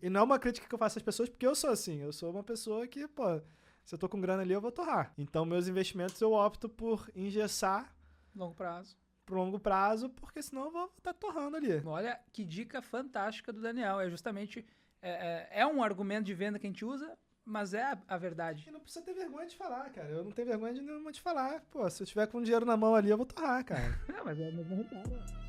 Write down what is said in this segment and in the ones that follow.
E não é uma crítica que eu faço às pessoas, porque eu sou assim. Eu sou uma pessoa que, pô, se eu tô com grana ali, eu vou torrar. Então, meus investimentos eu opto por engessar Longo prazo. pro longo prazo, porque senão eu vou estar torrando ali. Olha que dica fantástica do Daniel. É justamente... É um argumento de venda que a gente usa, mas é a verdade. E não precisa ter vergonha de falar, cara. Eu não tenho vergonha de nenhuma de falar. Pô, se eu tiver com dinheiro na mão ali, eu vou torrar, cara. Não, mas é a mesma resultado.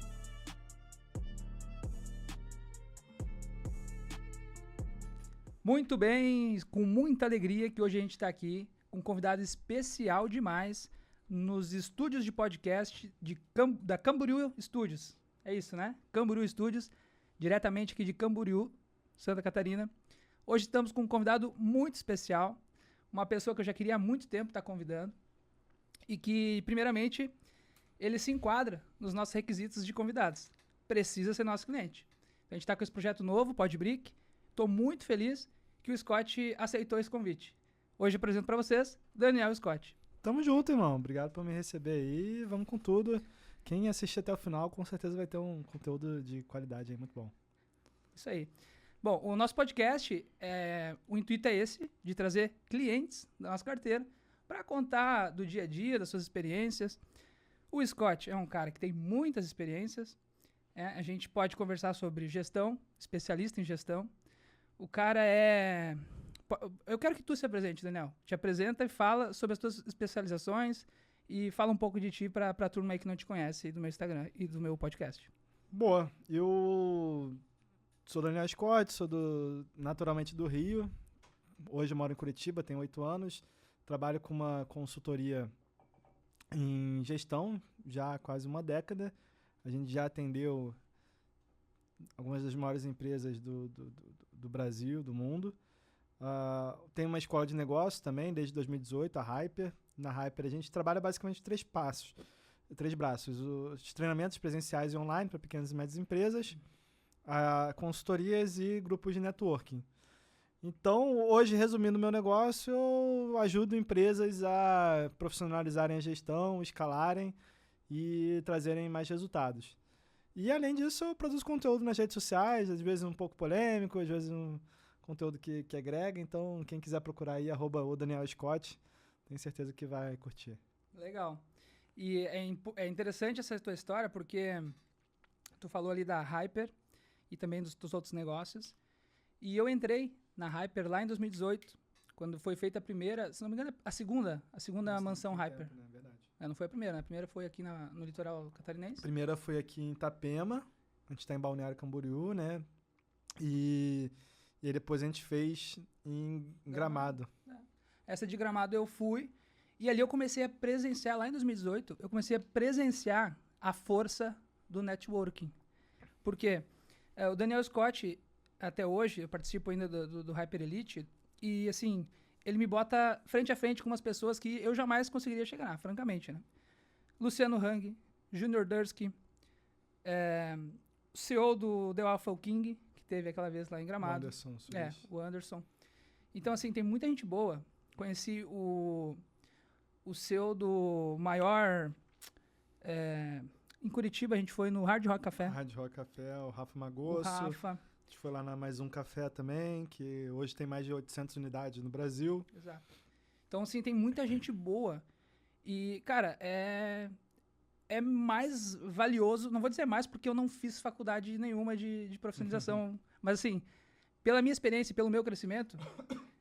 Muito bem, com muita alegria que hoje a gente está aqui com um convidado especial demais nos estúdios de podcast da Camboriú Studios. É isso, né? Camboriú Studios, diretamente aqui de Camboriú, Santa Catarina. Hoje estamos com um convidado muito especial, uma pessoa que eu já queria há muito tempo estar convidando e que, primeiramente, ele se enquadra nos nossos requisitos de convidados. Precisa ser nosso cliente. Então, a gente está com esse projeto novo, Podbrick. Estou muito feliz que o Scott aceitou esse convite. Hoje eu apresento para vocês Daniel Scott. Tamo junto, irmão. Obrigado por me receber aí. Vamos com tudo. Quem assistir até o final, com certeza vai ter um conteúdo de qualidade aí muito bom. Isso aí. Bom, o nosso podcast, o intuito é esse, de trazer clientes da nossa carteira para contar do dia a dia, das suas experiências. O Scott é um cara que tem muitas experiências. A gente pode conversar sobre gestão, especialista em gestão. O cara é... Eu quero que tu se apresente, Daniel. Te apresenta e fala sobre as tuas especializações e fala um pouco de ti para a turma aí que não te conhece, do meu Instagram e do meu podcast. Boa, eu sou Daniel Scott, naturalmente do Rio. Hoje eu moro em Curitiba, tenho 8 anos. Trabalho com uma consultoria em gestão já há quase uma década. A gente já atendeu algumas das maiores empresas do Brasil, do mundo. Tem uma escola de negócios também, desde 2018, a Hyper. Na Hyper a gente trabalha basicamente três braços. Os treinamentos presenciais e online para pequenas e médias empresas, consultorias e grupos de networking. Então, hoje, resumindo meu negócio, eu ajudo empresas a profissionalizarem a gestão, escalarem e trazerem mais resultados. E, além disso, eu produzo conteúdo nas redes sociais, às vezes um pouco polêmico, às vezes um conteúdo que agrega. Então, quem quiser procurar aí, @ODanielScott, tenho certeza que vai curtir. Legal. E é interessante essa tua história, porque tu falou ali da Hyper e também dos outros negócios. E eu entrei na Hyper lá em 2018, quando foi feita a primeira, se não me engano, a segunda mansão Hyper. É verdade. Não foi a primeira, né? A primeira foi aqui no litoral catarinense. A primeira foi aqui em Itapema, a gente está em Balneário Camboriú, né? E aí depois a gente fez em Gramado. Essa de Gramado eu fui, e ali eu comecei a presenciar, lá em 2018, eu comecei a presenciar a força do networking. Por quê? O Daniel Scott, até hoje, eu participo ainda do Hyper Elite, e assim, ele me bota frente a frente com umas pessoas que eu jamais conseguiria chegar, francamente, né? Luciano Hang, Junior Dursky, o CEO do The Alpha King, que teve aquela vez lá em Gramado. O Anderson. Então, assim, tem muita gente boa. Conheci o CEO do maior... em Curitiba, a gente foi no Hard Rock Café. Hard Rock Café, o Rafa Magosso. O Rafa. A gente foi lá na Mais Um Café também, que hoje tem mais de 800 unidades no Brasil. Exato. Então, assim, tem muita gente boa. E, cara, é mais valioso, não vou dizer mais porque eu não fiz faculdade nenhuma de profissionalização, mas assim, pela minha experiência e pelo meu crescimento,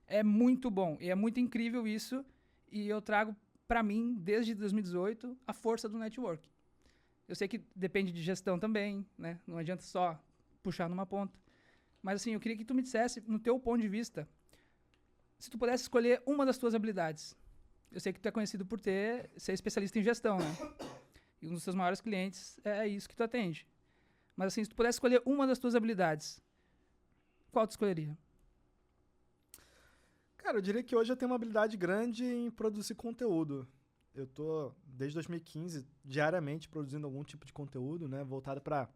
é muito bom e é muito incrível isso, e eu trago para mim, desde 2018, a força do network. Eu sei que depende de gestão também, né? Não adianta só puxar numa ponta. Mas assim, eu queria que tu me dissesse, no teu ponto de vista, se tu pudesse escolher uma das tuas habilidades. Eu sei que tu é conhecido por ser especialista em gestão, né? E um dos seus maiores clientes é isso que tu atende. Mas assim, se tu pudesse escolher uma das tuas habilidades, qual tu escolheria? Cara, eu diria que hoje eu tenho uma habilidade grande em produzir conteúdo. Eu tô, desde 2015, diariamente produzindo algum tipo de conteúdo, né? Voltado para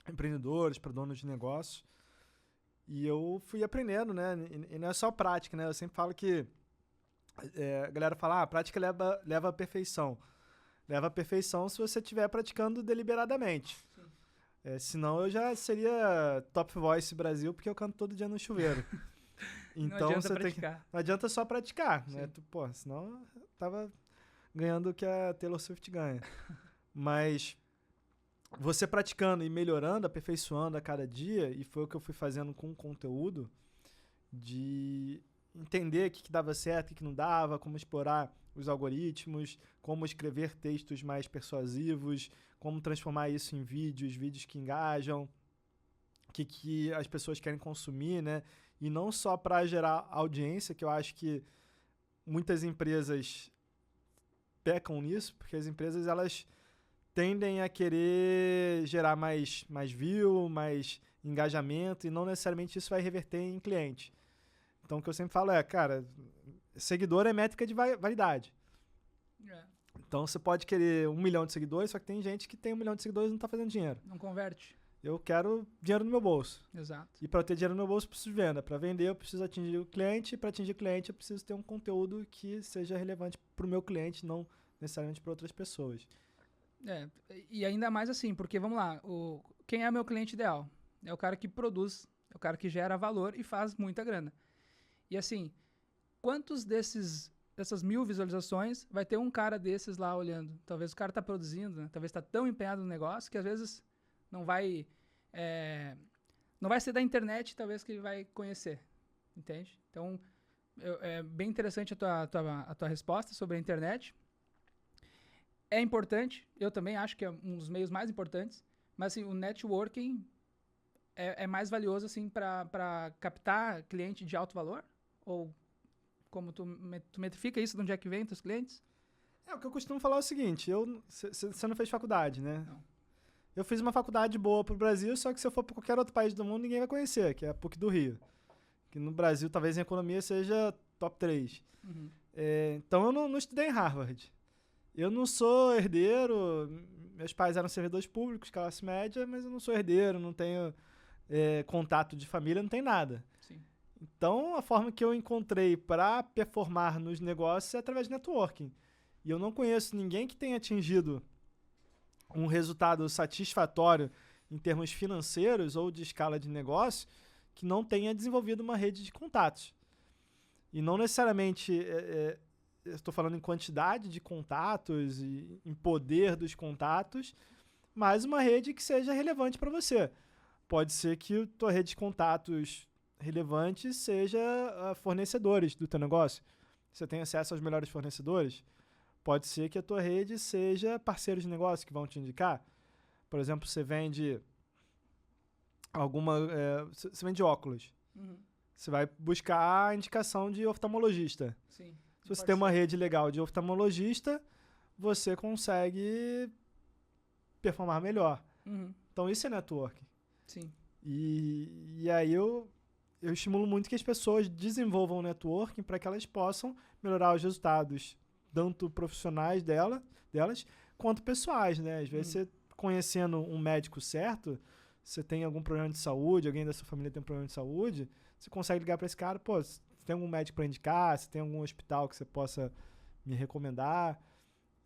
empreendedores, para donos de negócios. E eu fui aprendendo, né? E não é só prática, né? Eu sempre falo que a galera fala, a prática leva à perfeição. Leva à perfeição se você estiver praticando deliberadamente. Senão eu já seria Top Voice Brasil, porque eu canto todo dia no chuveiro. Então não adianta você praticar. não adianta só praticar, né? Sim. Senão eu tava ganhando o que a Taylor Swift ganha. Mas você praticando e melhorando, aperfeiçoando a cada dia, e foi o que eu fui fazendo com o conteúdo, de entender o que dava certo, o que não dava, como explorar os algoritmos, como escrever textos mais persuasivos, como transformar isso em vídeos que engajam, o que as pessoas querem consumir, né? E não só para gerar audiência, que eu acho que muitas empresas pecam nisso, porque as empresas elas tendem a querer gerar mais view, mais engajamento, e não necessariamente isso vai reverter em cliente. Então o que eu sempre falo cara, seguidor é métrica de validade. Então você pode querer 1 milhão de seguidores, só que tem gente que tem 1 milhão de seguidores e não está fazendo dinheiro. Não converte. Eu quero dinheiro no meu bolso. Exato. E para ter dinheiro no meu bolso, eu preciso de venda. Para vender, eu preciso atingir o cliente. E para atingir o cliente, eu preciso ter um conteúdo que seja relevante para o meu cliente, não necessariamente para outras pessoas. E ainda mais assim, porque vamos lá, quem é o meu cliente ideal? É o cara que produz, é o cara que gera valor e faz muita grana. E assim, quantos dessas 1.000 visualizações vai ter um cara desses lá olhando? Talvez o cara tá produzindo, né? Talvez tá tão empenhado no negócio que às vezes não vai ser da internet, talvez, que ele vai conhecer, entende? Então, é bem interessante a tua resposta sobre a internet. É importante, eu também acho que é um dos meios mais importantes, mas assim, o networking é mais valioso assim, para captar cliente de alto valor? Ou como tu metrifica isso, de onde é que vem teus clientes? O que eu costumo falar é o seguinte, você não fez faculdade, né? Não. Eu fiz uma faculdade boa pro Brasil, só que se eu for para qualquer outro país do mundo, ninguém vai conhecer, que é a PUC do Rio. Que no Brasil, talvez em economia seja top 3. Uhum. Então eu não estudei em Harvard. Eu não sou herdeiro, meus pais eram servidores públicos, classe média, mas eu não sou herdeiro, não tenho contato de família, não tenho nada. Sim. Então, a forma que eu encontrei para performar nos negócios é através de networking. E eu não conheço ninguém que tenha atingido um resultado satisfatório em termos financeiros ou de escala de negócio que não tenha desenvolvido uma rede de contatos. E não necessariamente eu estou falando em quantidade de contatos e em poder dos contatos, mas uma rede que seja relevante para você. Pode ser que a tua rede de contatos relevante seja fornecedores do teu negócio. Você tem acesso aos melhores fornecedores. Pode ser que a tua rede seja parceiros de negócio que vão te indicar. Por exemplo, você vende você vende óculos. Uhum. Você vai buscar a indicação de oftalmologista. Sim. Se você tem uma rede legal de oftalmologista, você consegue performar melhor. Uhum. Então isso é networking. Sim. E aí eu estimulo muito que as pessoas desenvolvam networking para que elas possam melhorar os resultados, tanto profissionais delas, quanto pessoais, né? Às vezes você conhecendo um médico certo, você tem algum problema de saúde, alguém da sua família tem um problema de saúde, você consegue ligar para esse cara, você tem algum médico para indicar, se tem algum hospital que você possa me recomendar.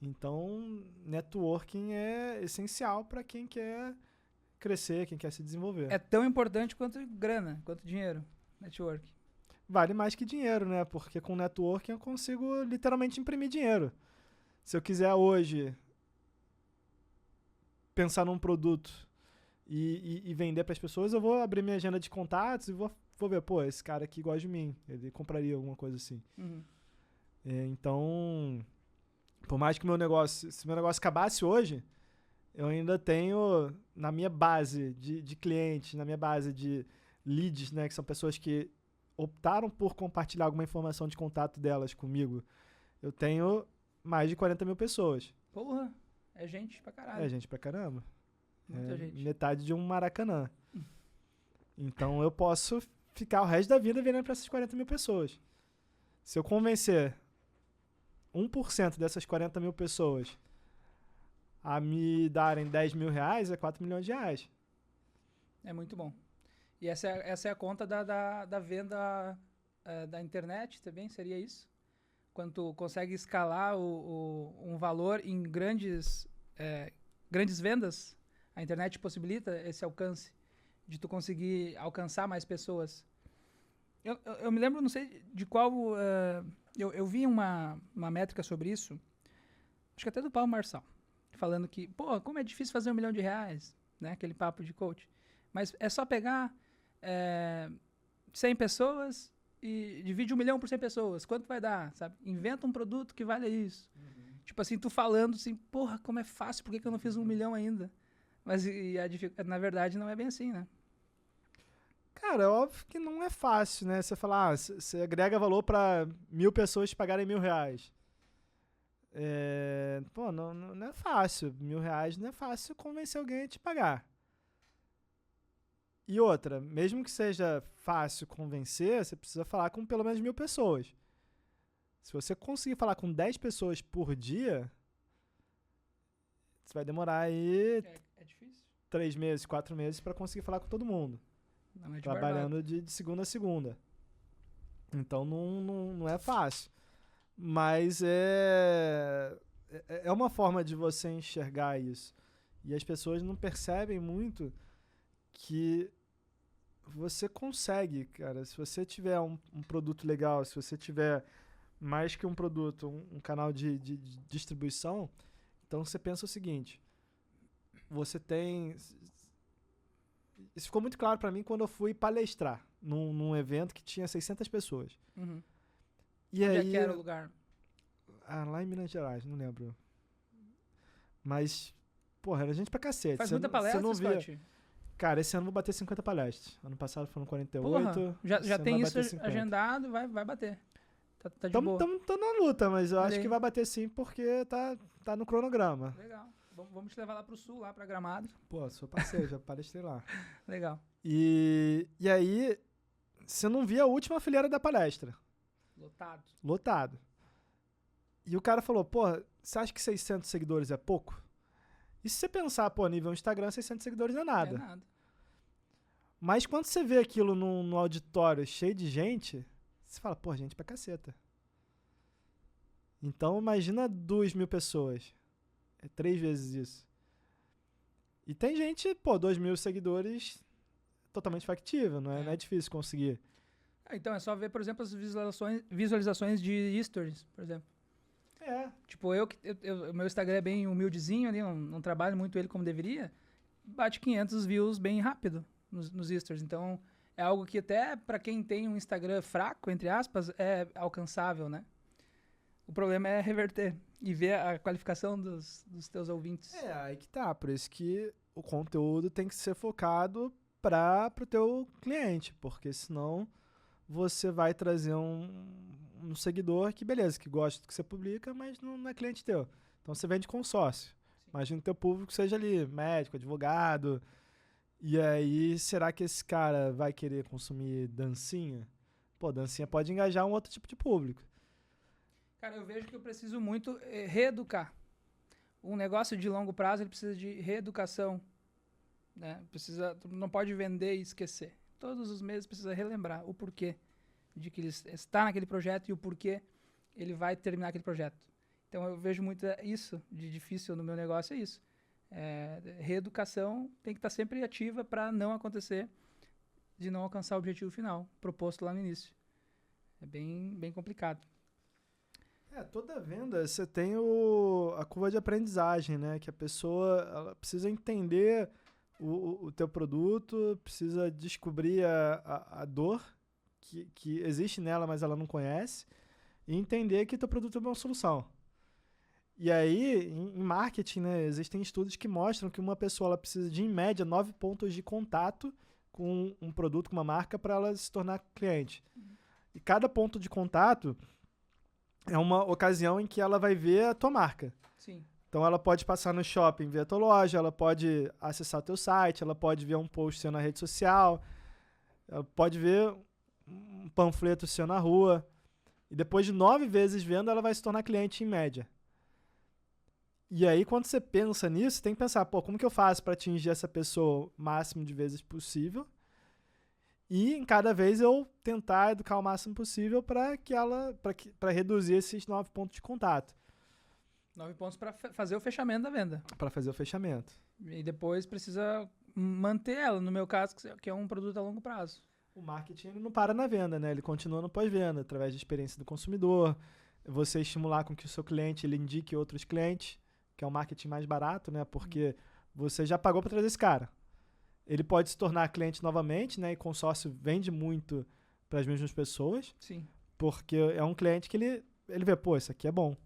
Então, networking é essencial para quem quer crescer, quem quer se desenvolver. É tão importante quanto grana, quanto dinheiro, network. Vale mais que dinheiro, né? Porque com networking eu consigo literalmente imprimir dinheiro. Se eu quiser hoje pensar num produto e vender para as pessoas, eu vou abrir minha agenda de contatos e vou ver, esse cara aqui gosta de mim, ele compraria alguma coisa assim. Uhum. Então, por mais que se meu negócio acabasse hoje, eu ainda tenho na minha base de clientes, na minha base de leads, né, que são pessoas que optaram por compartilhar alguma informação de contato delas comigo, eu tenho mais de 40 mil pessoas. Porra, é gente pra caralho. É gente pra caramba. Muita gente. Metade de um Maracanã. Então eu posso ficar o resto da vida vendendo para essas 40 mil pessoas. Se eu convencer 1% dessas 40 mil pessoas a me darem 10 mil reais, é 4 milhões de reais. É muito bom. E essa é a conta da venda da internet também, seria isso? Quando tu consegue escalar um valor em grandes vendas, A internet possibilita esse alcance, de tu conseguir alcançar mais pessoas. Eu me lembro, não sei de qual... eu vi uma métrica sobre isso, acho que até do Paulo Marçal, falando que, pô, como é difícil fazer R$1 milhão, né? Aquele papo de coach. Mas é só pegar 100 pessoas e divide 1 milhão por 100 pessoas. Quanto vai dar, sabe? Inventa um produto que valha isso. Tipo assim, tu falando assim, porra, como é fácil, por que eu não fiz 1 milhão ainda? Mas na verdade não é bem assim, né? Cara, é óbvio que não é fácil, né? Você falar, você agrega valor para 1.000 pessoas pagarem R$1.000. Pô, não é fácil. R$1.000 não é fácil convencer alguém a te pagar. E outra, mesmo que seja fácil convencer, você precisa falar com pelo menos 1.000 pessoas. Se você conseguir falar com 10 pessoas por dia, você vai demorar aí É difícil. 3 meses, 4 meses para conseguir falar com todo mundo. Não é de Trabalhando de segunda a segunda. Então não é fácil. Mas é uma forma de você enxergar isso. E as pessoas não percebem muito que você consegue, cara. Se você tiver um produto legal, se você tiver mais que um produto, um canal de distribuição, então você pensa o seguinte: você tem... Isso ficou muito claro para mim quando eu fui palestrar num evento que tinha 600 pessoas. Uhum. E Onde aí, é que era o lugar? lá em Minas Gerais, não lembro. Mas, porra, era gente pra cacete. Faz Cê muita não- cê palestra, não via. Scott? Cara, esse ano eu vou bater 50 palestras. Ano passado foram 48. Porra, já esse ano tem vai isso bater 50. agendado, vai bater. Tá de Tamo boa. na luta, mas eu Olha acho aí. que vai bater sim porque tá no cronograma. Legal. Vamos te levar lá pro sul, lá pra Gramado. Pô, sou parceiro, já palestrei lá. Legal. E aí, você não via a última fileira da palestra. Lotado. Lotado. E o cara falou, pô, você acha que 600 seguidores é pouco? E se você pensar, pô, nível Instagram, 600 seguidores não é nada. É nada. Mas quando você vê aquilo no auditório cheio de gente, você fala, pô, gente pra caceta. Então imagina 2.000 pessoas. É 3 vezes isso. E tem gente, pô, 2.000 seguidores totalmente factível, não é difícil conseguir. Então é só ver, por exemplo, as visualizações de stories, por exemplo. Tipo, o meu Instagram é bem humildezinho ali, não trabalho muito ele como deveria. Bate 500 views bem rápido nos stories. Então, é algo que até pra quem tem um Instagram fraco, entre aspas, é alcançável, né? O problema é reverter e ver a qualificação dos teus ouvintes. Aí que tá. Por isso que o conteúdo tem que ser focado pro teu cliente, porque senão você vai trazer um seguidor que, beleza, que gosta do que você publica, mas não é cliente teu. Então você vende consórcio. Sim. Imagina que teu público seja ali médico, advogado. E aí, será que esse cara vai querer consumir dancinha? Pô, dancinha pode engajar um outro tipo de público. Cara, eu vejo que eu preciso muito reeducar. Um negócio de longo prazo, ele precisa de reeducação. Né? Tu não pode vender e esquecer. Todos os meses precisa relembrar o porquê de que ele está naquele projeto e o porquê ele vai terminar aquele projeto. Então eu vejo muito isso de difícil no meu negócio, é isso. Reeducação tem que estar sempre ativa para não acontecer de não alcançar o objetivo final proposto lá no início. É bem complicado. Toda venda você tem a curva de aprendizagem, né? Que a pessoa ela precisa entender o teu produto, precisa descobrir a dor que existe nela, mas ela não conhece, e entender que teu produto é uma solução. E aí, em marketing, né, existem estudos que mostram que uma pessoa ela precisa de, em média, 9 pontos de contato com um produto, com uma marca, para ela se tornar cliente. E cada ponto de contato é uma ocasião em que ela vai ver a tua marca. Sim. Então ela pode passar no shopping, ver a tua loja, ela pode acessar o teu site, ela pode ver um post seu na rede social, ela pode ver um panfleto seu na rua. E depois de 9 vezes vendo, ela vai se tornar cliente em média. E aí, quando você pensa nisso, você tem que pensar, pô, como que eu faço para atingir essa pessoa o máximo de vezes possível? E em cada vez eu tentar educar o máximo possível para reduzir esses 9 pontos de contato. 9 pontos para fazer o fechamento da venda. Para fazer o fechamento. E depois precisa manter ela, no meu caso, que é um produto a longo prazo. O marketing ele não para na venda, né? Ele continua no pós-venda, através da experiência do consumidor. Você estimular com que o seu cliente ele indique outros clientes, que é o marketing mais barato, né? Porque você já pagou para trazer esse cara. Ele pode se tornar cliente novamente, né? E consórcio vende muito para as mesmas pessoas. Sim. Porque é um cliente que ele vê, pô, isso aqui é bom.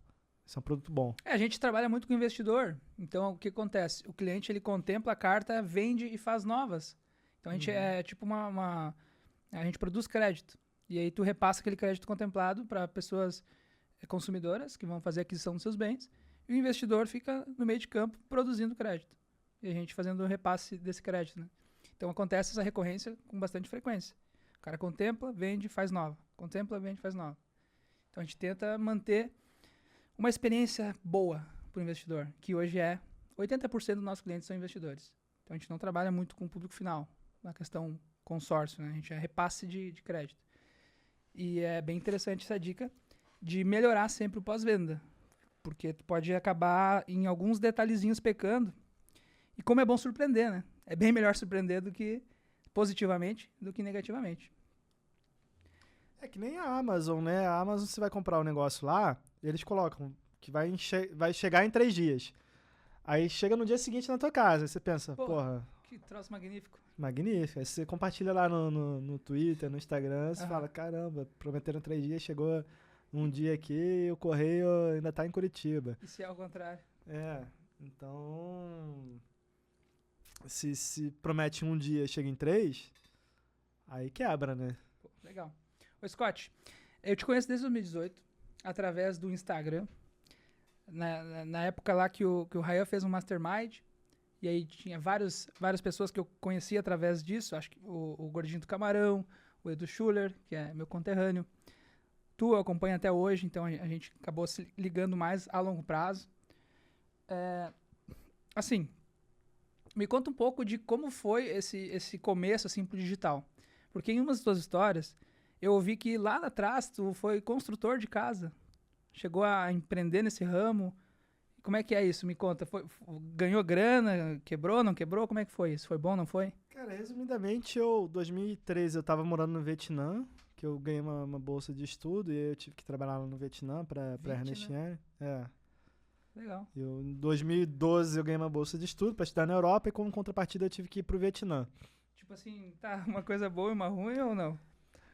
Isso é um produto bom. A gente trabalha muito com investidor. Então, o que acontece? O cliente, ele contempla a carta, vende e faz novas. Então, a gente é tipo a gente produz crédito. E aí, tu repassa aquele crédito contemplado para pessoas consumidoras que vão fazer a aquisição dos seus bens. E o investidor fica no meio de campo produzindo crédito. E a gente fazendo o repasse desse crédito, né? Então, acontece essa recorrência com bastante frequência. O cara contempla, vende, faz nova. Contempla, vende, faz nova. Então, a gente tenta manter uma experiência boa para o investidor, que hoje 80% dos nossos clientes são investidores. Então, a gente não trabalha muito com o público final, na questão consórcio, né? A gente é repasse de crédito. E é bem interessante essa dica de melhorar sempre o pós-venda, porque tu pode acabar em alguns detalhezinhos pecando. E como é bom surpreender, né? É bem melhor surpreender positivamente do que negativamente. É que nem a Amazon, né? A Amazon, você vai comprar um negócio lá, eles colocam que vai chegar em 3 dias. Aí chega no dia seguinte na tua casa. Aí você pensa, porra, que troço magnífico. Magnífico. Aí você compartilha lá no Twitter, no Instagram, você fala, caramba, prometeram 3 dias, chegou um dia aqui e o correio ainda tá em Curitiba. E se é ao contrário? Então... Se promete um dia e chega em 3, aí quebra, né? Pô, legal. Ô, Scott, eu te conheço desde 2018, através do Instagram. Na época lá que o Rael fez um mastermind, e aí tinha várias pessoas que eu conhecia através disso. Acho que o Gordinho do Camarão, o Edu Schuller, que é meu conterrâneo. Tu eu acompanho até hoje, então a gente acabou se ligando mais a longo prazo. Assim, me conta um pouco de como foi esse começo assim pro digital. Porque em uma das tuas histórias, eu ouvi que lá atrás tu foi construtor de casa. Chegou a empreender nesse ramo. Como é que é isso? Me conta. Ganhou grana? Quebrou? Não quebrou? Como é que foi isso? Foi bom? Não foi? Cara, resumidamente, em 2013 eu tava morando no Vietnã, que eu ganhei uma bolsa de estudo e eu tive que trabalhar lá no Vietnã pra Ernest Young. Legal. Em 2012 eu ganhei uma bolsa de estudo pra estudar na Europa e como contrapartida eu tive que ir pro Vietnã. Tipo assim, tá uma coisa boa e uma ruim ou não?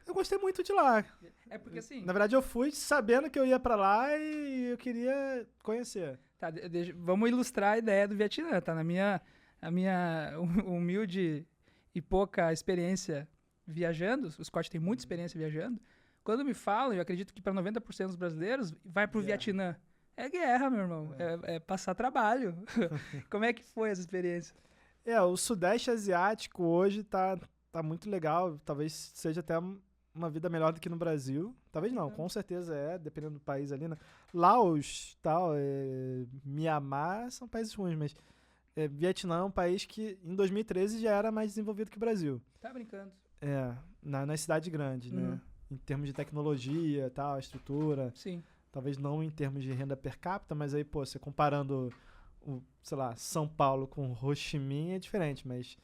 Eu gostei muito de lá. É porque assim... Na verdade eu fui sabendo que eu ia pra lá e eu queria conhecer. Tá, vamos ilustrar a ideia do Vietnã, tá? A minha humilde e pouca experiência viajando, o Scott tem muita experiência viajando, quando me falam, eu acredito que para 90% dos brasileiros, vai pro Vietnã. É guerra, meu irmão. É passar trabalho. Como é que foi essa experiência? O Sudeste Asiático hoje tá muito legal. Talvez seja até uma vida melhor do que no Brasil. Talvez não, com certeza dependendo do país ali, né? Laos, Mianmar são países ruins, mas Vietnã é um país que em 2013 já era mais desenvolvido que o Brasil. Tá brincando. Na cidade grande, né? Em termos de tecnologia, estrutura. Sim. Talvez não em termos de renda per capita, mas aí, você comparando, São Paulo com Ho Chi Minh é diferente, mas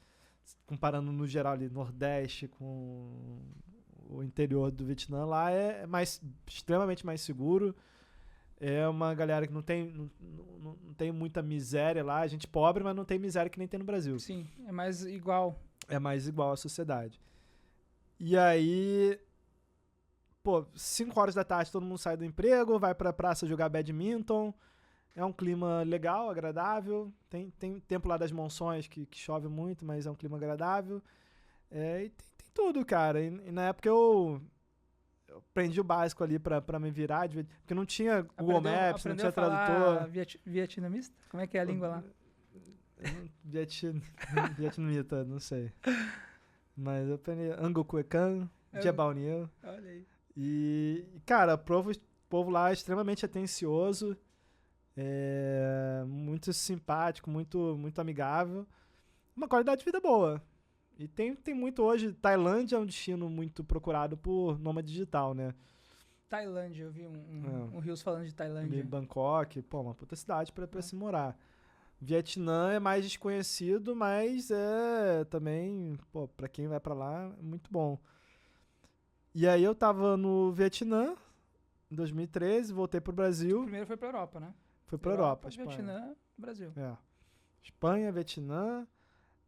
comparando no geral ali, Nordeste com o interior do Vietnã, lá é extremamente mais seguro. É uma galera que não tem muita miséria lá. A gente pobre, mas não tem miséria que nem tem no Brasil. Sim, é mais igual. É mais igual à sociedade. E aí... 5 horas da tarde todo mundo sai do emprego, vai pra praça jogar badminton. É um clima legal, agradável. Tem tempo lá das monções que chove muito, mas é um clima agradável. E tem tudo, cara. E na época eu aprendi o básico ali pra me virar, porque não tinha Google Maps, não tinha tradutor. Vietnamita? Como é que é a língua lá? Vietnamita, não sei. Mas eu aprendi Ngo Quê Can, Jebao Nieu. Olha aí. E, cara, o povo lá é extremamente atencioso, muito simpático, muito, muito amigável. Uma qualidade de vida boa. E tem muito hoje. Tailândia é um destino muito procurado por nômade digital, né? Tailândia, eu vi um Rios falando de Tailândia. Bangkok, uma puta cidade pra se morar. Vietnã é mais desconhecido, mas é também, pô, pra quem vai pra lá, é muito bom. E aí eu tava no Vietnã, em 2013, voltei pro Brasil. Primeiro foi pra Europa, né? Fui pra Europa, Espanha. Vietnã, Brasil. É. Espanha, Vietnã.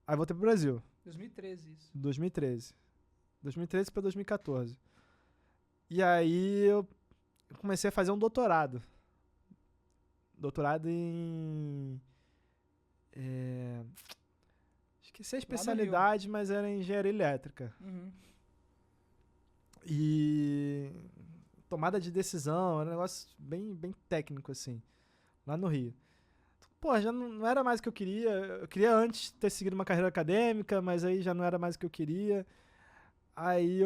Aí voltei pro Brasil. 2013, isso. 2013. 2013 pra 2014. E aí eu comecei a fazer um doutorado. Doutorado em... esqueci a especialidade, mas era em engenharia elétrica. Uhum. E tomada de decisão, era um negócio bem, bem técnico, assim, lá no Rio. Pô, já não era mais o que eu queria. Eu queria antes ter seguido uma carreira acadêmica, mas aí já não era mais o que eu queria. Aí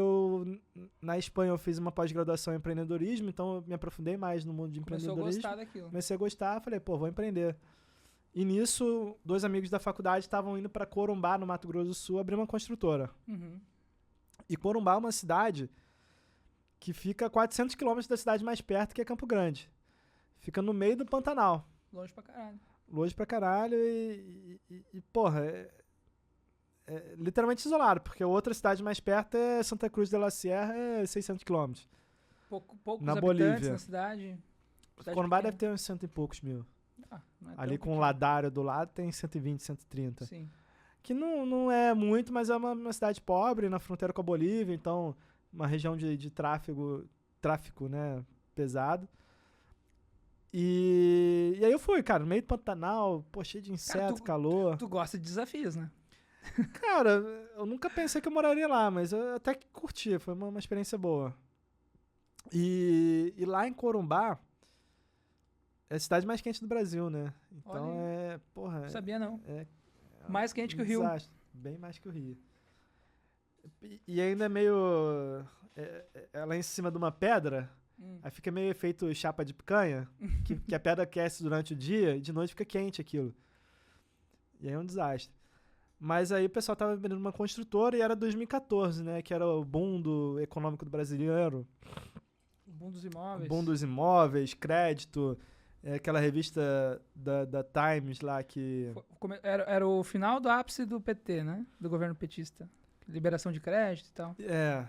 na Espanha eu fiz uma pós-graduação em empreendedorismo, então eu me aprofundei mais no mundo de empreendedorismo. Começou a gostar daquilo. Comecei a gostar, falei, pô, vou empreender. E nisso, 2 amigos da faculdade estavam indo para Corumbá, no Mato Grosso do Sul, abrir uma construtora. Uhum. E Corumbá é uma cidade que fica a 400 quilômetros da cidade mais perto, que é Campo Grande. Fica no meio do Pantanal. Longe pra caralho. Longe pra caralho e porra, é literalmente isolado, porque a outra cidade mais perto é Santa Cruz de la Sierra, é 600 quilômetros. Poucos na habitantes Bolívia. na cidade. Corumbá deve ter uns 100 e poucos mil. Não é Ali tão com o Ladário do lado tem 120, 130. Sim. Que não é muito, mas é uma cidade pobre, na fronteira com a Bolívia, então uma região de tráfico, né, pesado. E aí eu fui, cara, no meio do Pantanal, pô, cheio de inseto, calor. Tu gosta de desafios, né? Cara, eu nunca pensei que eu moraria lá, mas eu até que curti, foi uma experiência boa. E lá em Corumbá, é a cidade mais quente do Brasil, né? Então porra... Não sabia não. É mais quente que o Rio. Desastre. Bem mais que o Rio. E ainda é meio... é lá em cima de uma pedra, aí fica meio efeito chapa de picanha, que a pedra aquece durante o dia e de noite fica quente aquilo. E aí é um desastre. Mas aí o pessoal tava vendendo uma construtora e era 2014, né? Que era o boom econômico do brasileiro. O boom dos imóveis. Boom dos imóveis, crédito, aquela revista da Times lá que... Era o final do ápice do PT, né? Do governo petista. Liberação de crédito e tal. É.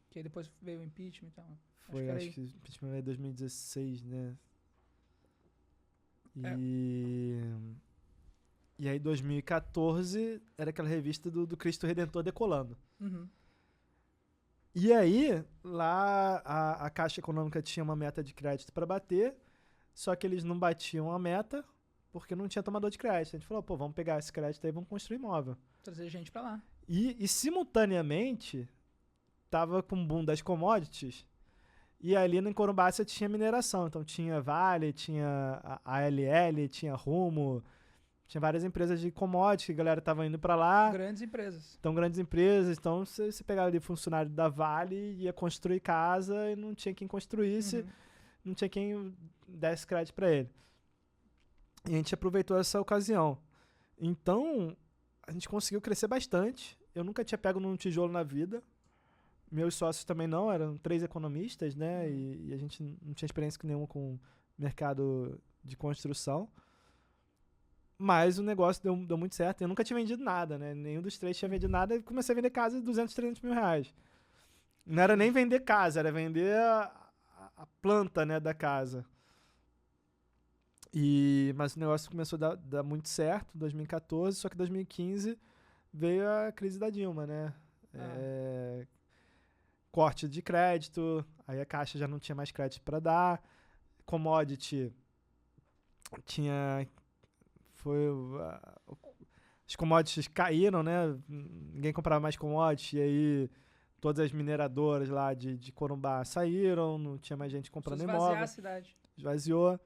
Que aí depois veio o impeachment e tal. Foi, acho que o impeachment veio em 2016, né? E aí, 2014, era aquela revista do Cristo Redentor decolando. Uhum. E aí, lá, a Caixa Econômica tinha uma meta de crédito para bater, só que eles não batiam a meta porque não tinha tomador de crédito. A gente falou, pô, vamos pegar esse crédito aí e vamos construir imóvel. Trazer gente para lá. E simultaneamente, tava com o boom das commodities, e ali no Corumbá você tinha mineração. Então tinha Vale, tinha a ALL, tinha Rumo... Tinha várias empresas de commodities que a galera tava indo pra lá. Grandes empresas. Então, grandes empresas. Então, você pegava ali funcionário da Vale, ia construir casa e não tinha quem construísse, não tinha quem desse crédito pra ele. E a gente aproveitou essa ocasião. Então, a gente conseguiu crescer bastante. Eu nunca tinha pego num tijolo na vida. Meus sócios também não, eram 3 economistas, né? E a gente não tinha experiência nenhuma com mercado de construção. Mas o negócio deu muito certo. Eu nunca tinha vendido nada, né? Nenhum dos 3 tinha vendido nada. E comecei a vender casa de 200, 300 mil reais. Não era nem vender casa, era vender a planta, né, da casa. Mas o negócio começou a dar muito certo em 2014, só que em 2015 veio a crise da Dilma, né? Corte de crédito, aí a Caixa já não tinha mais crédito para dar. Commodity tinha... As commodities caíram, né? Ninguém comprava mais commodities, e aí todas as mineradoras lá de Corumbá saíram, não tinha mais gente comprando imóvel. Esvaziar a cidade. Esvaziou.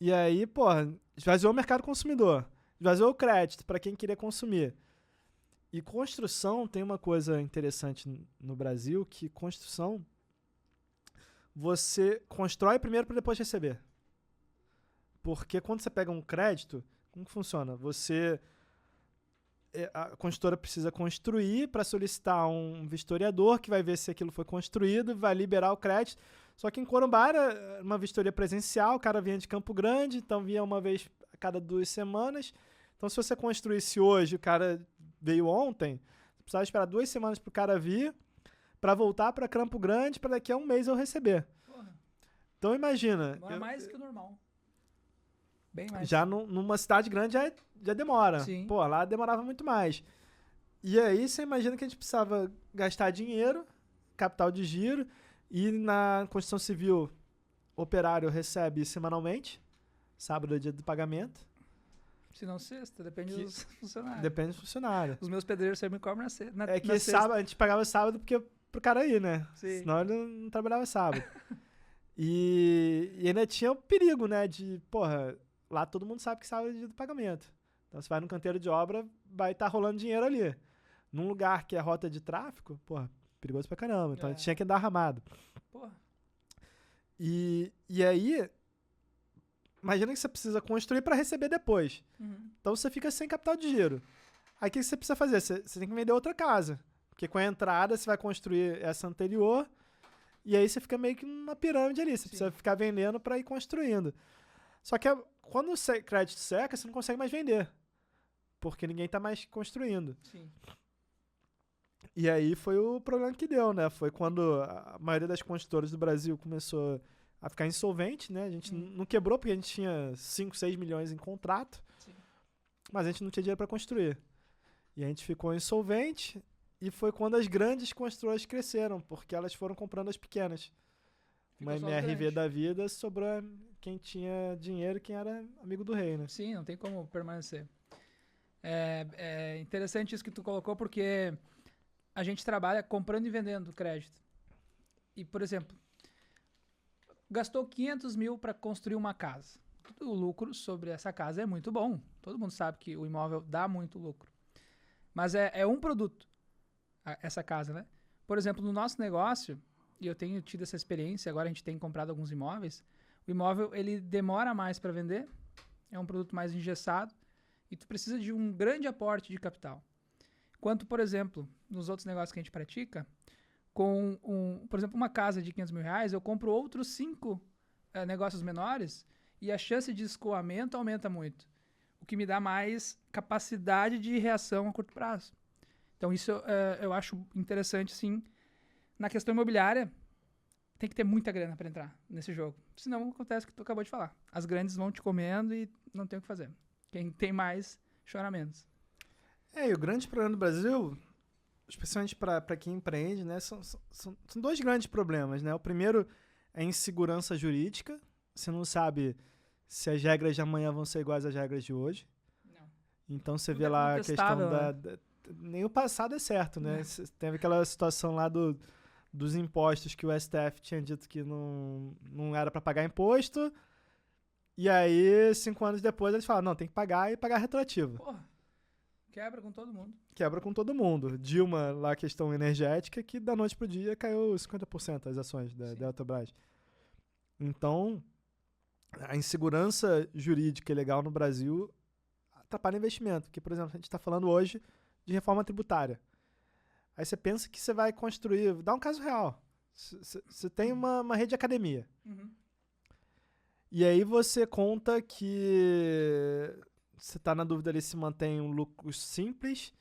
E aí, porra, esvaziou o mercado consumidor. Esvaziou o crédito para quem queria consumir. E construção tem uma coisa interessante no Brasil, que construção você constrói primeiro para depois receber. Porque quando você pega um crédito, como que funciona? A construtora precisa construir para solicitar um vistoriador que vai ver se aquilo foi construído, vai liberar o crédito. Só que em Corumbá era uma vistoria presencial, o cara vinha de Campo Grande, então vinha uma vez cada 2 semanas. Então, se você construísse hoje, o cara veio ontem, você precisava esperar 2 semanas pro cara vir, para voltar para Campo Grande, para daqui a um mês eu receber. Porra. Então, imagina. Demora mais que o normal. Bem mais. Já numa cidade grande já demora. Sim. Pô, lá demorava muito mais. E aí, você imagina que a gente precisava gastar dinheiro, capital de giro, e na Constituição Civil, o operário recebe semanalmente, sábado é dia do pagamento. Se não sexta, depende dos funcionários. Depende do funcionário. Os meus pedreiros sempre me cobram na sexta. É que sábado, a gente pagava sábado porque pro cara ir, né? Sim. Senão ele não trabalhava sábado. E ainda tinha o perigo, né? De, porra, lá todo mundo sabe que sábado é dia do pagamento. Então, você vai no canteiro de obra, vai estar rolando dinheiro ali. Num lugar que é rota de tráfico, porra, perigoso pra caramba. Então, a gente tinha que andar armado. Porra. E aí, imagina que você precisa construir para receber depois. Uhum. Então, você fica sem capital de giro. Aí, o que você precisa fazer? Você tem que vender outra casa. Porque com a entrada, você vai construir essa anterior. E aí, você fica meio que numa pirâmide ali. Você precisa ficar vendendo para ir construindo. Só que quando o crédito seca, você não consegue mais vender. Porque ninguém tá mais construindo. Sim. E aí foi o problema que deu, né? Foi quando a maioria das construtoras do Brasil começou a ficar insolvente, né? A gente não quebrou porque a gente tinha 5, 6 milhões em contrato, mas a gente não tinha dinheiro para construir. E a gente ficou insolvente e foi quando as grandes construtoras cresceram, porque elas foram comprando as pequenas. Uma MRV da vida sobrou quem tinha dinheiro e quem era amigo do rei, né? Sim, não tem como permanecer. É interessante isso que tu colocou, porque a gente trabalha comprando e vendendo crédito. E, por exemplo, gastou 500 mil para construir uma casa. O lucro sobre essa casa é muito bom. Todo mundo sabe que o imóvel dá muito lucro. Mas é um produto, essa casa, né? Por exemplo, no nosso negócio, e eu tenho tido essa experiência, agora a gente tem comprado alguns imóveis, o imóvel ele demora mais para vender, é um produto mais engessado, e tu precisa de um grande aporte de capital. Enquanto, por exemplo, nos outros negócios que a gente pratica, com, por exemplo, uma casa de 500 mil reais, eu compro outros 5 negócios menores e a chance de escoamento aumenta muito, o que me dá mais capacidade de reação a curto prazo. Então, isso eu acho interessante, sim. Na questão imobiliária, tem que ter muita grana para entrar nesse jogo. Senão, acontece o que tu acabou de falar. As grandes vão te comendo e não tem o que fazer. Quem tem mais, chora menos. E o grande problema do Brasil, especialmente para quem empreende, né, são 2 grandes problemas, né? O primeiro é a insegurança jurídica. Você não sabe se as regras de amanhã vão ser iguais às regras de hoje. Não. Então você vê lá a questão nem o passado é certo, né? Teve aquela situação lá dos impostos que o STF tinha dito que não era para pagar imposto. E aí, 5 anos depois, eles falam, não, tem que pagar e pagar retroativo. Porra, quebra com todo mundo. Quebra com todo mundo. Dilma, lá a questão energética, que da noite pro dia caiu 50% as ações da Eletrobras. Então, a insegurança jurídica e legal no Brasil atrapalha investimento. Porque, por exemplo, a gente está falando hoje de reforma tributária. Aí você pensa que você vai construir... Dá um caso real. Você tem uma rede de academia. Uhum. E aí você conta que você está na dúvida ali se mantém um lucro simples,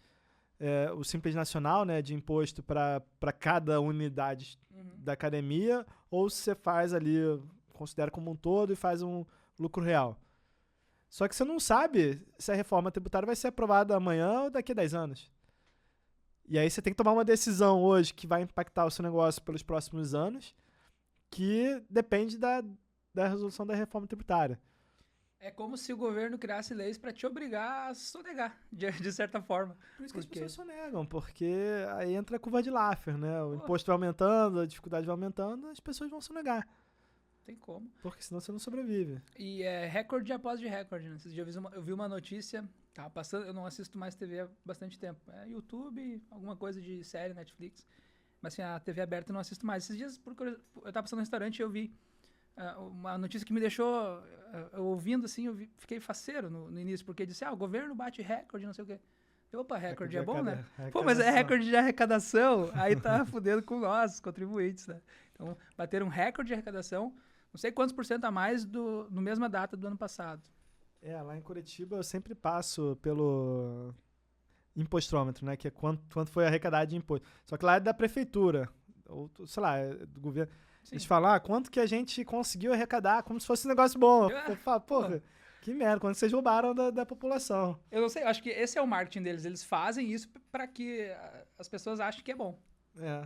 o simples nacional, né, de imposto para cada unidade da academia, ou se você faz ali, considera como um todo e faz um lucro real. Só que você não sabe se a reforma tributária vai ser aprovada amanhã ou daqui a 10 anos. E aí você tem que tomar uma decisão hoje que vai impactar o seu negócio pelos próximos anos, que depende da resolução da reforma tributária. É como se o governo criasse leis para te obrigar a sonegar, de certa forma. Por isso que as pessoas sonegam, porque aí entra a curva de Laffer, né? O imposto vai aumentando, a dificuldade vai aumentando, as pessoas vão sonegar. Tem como. Porque senão você não sobrevive. E é recorde após de recorde, né? Esses dias eu vi uma notícia, tava passando, eu não assisto mais TV há bastante tempo. É YouTube, alguma coisa de série, Netflix. Mas assim, a TV aberta eu não assisto mais. Esses dias, eu tava passando no restaurante e eu vi uma notícia que me deixou, ouvindo assim, fiquei faceiro no início, porque disse, o governo bate recorde, não sei o quê. Opa, recorde é bom, né? Pô, mas é recorde de arrecadação, aí tá fudendo com nós, contribuintes, né? Então, bater um recorde de arrecadação, não sei quantos % a mais no mesma data do ano passado. Lá em Curitiba eu sempre passo pelo impostômetro, né? Que é quanto foi arrecadado de imposto. Só que lá é da prefeitura, ou sei lá, é do governo. Sim. Eles falam, quanto que a gente conseguiu arrecadar, como se fosse um negócio bom. Eu falo, porra, que merda, quando vocês roubaram da população. Eu não sei, eu acho que esse é o marketing deles. Eles fazem isso pra que as pessoas achem que é bom.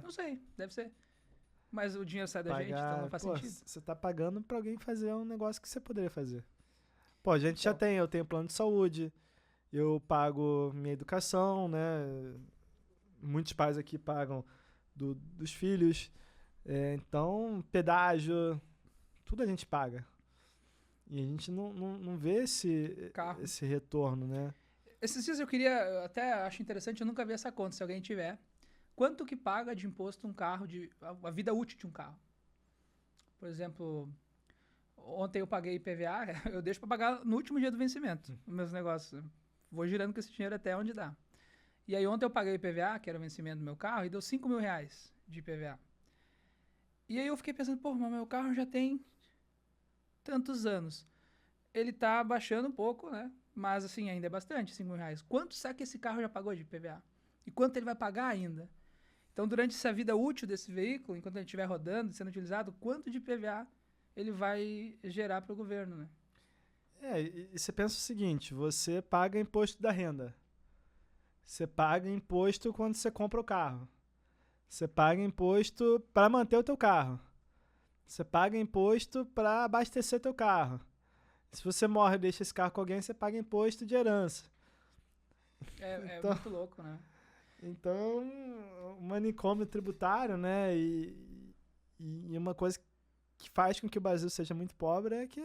Não sei, deve ser. Mas o dinheiro sai da gente, então não faz sentido. Você tá pagando pra alguém fazer um negócio que você poderia fazer. Pô, a gente eu tenho plano de saúde, eu pago minha educação, né? Muitos pais aqui pagam dos filhos. Então, pedágio, tudo a gente paga. E a gente não vê esse retorno, né? Esses dias eu até acho interessante, eu nunca vi essa conta, se alguém tiver. Quanto que paga de imposto um carro, a vida útil de um carro? Por exemplo, ontem eu paguei IPVA, eu deixo para pagar no último dia do vencimento, os meus negócios. Vou girando com esse dinheiro até onde dá. E aí ontem eu paguei IPVA, que era o vencimento do meu carro, e deu 5 mil reais de IPVA. E aí eu fiquei pensando, pô, mas meu carro já tem tantos anos. Ele tá baixando um pouco, né? Mas assim, ainda é bastante, 5 mil reais. Quanto será que esse carro já pagou de IPVA? E quanto ele vai pagar ainda? Então, durante essa vida útil desse veículo, enquanto ele estiver rodando, sendo utilizado, quanto de IPVA ele vai gerar para o governo, né? E você pensa o seguinte, você paga imposto da renda. Você paga imposto quando você compra o carro. Você paga imposto para manter o teu carro. Você paga imposto para abastecer teu carro. Se você morre e deixa esse carro com alguém, você paga imposto de herança. Então, muito louco, né? Então, o manicômio tributário, né? E uma coisa que faz com que o Brasil seja muito pobre é que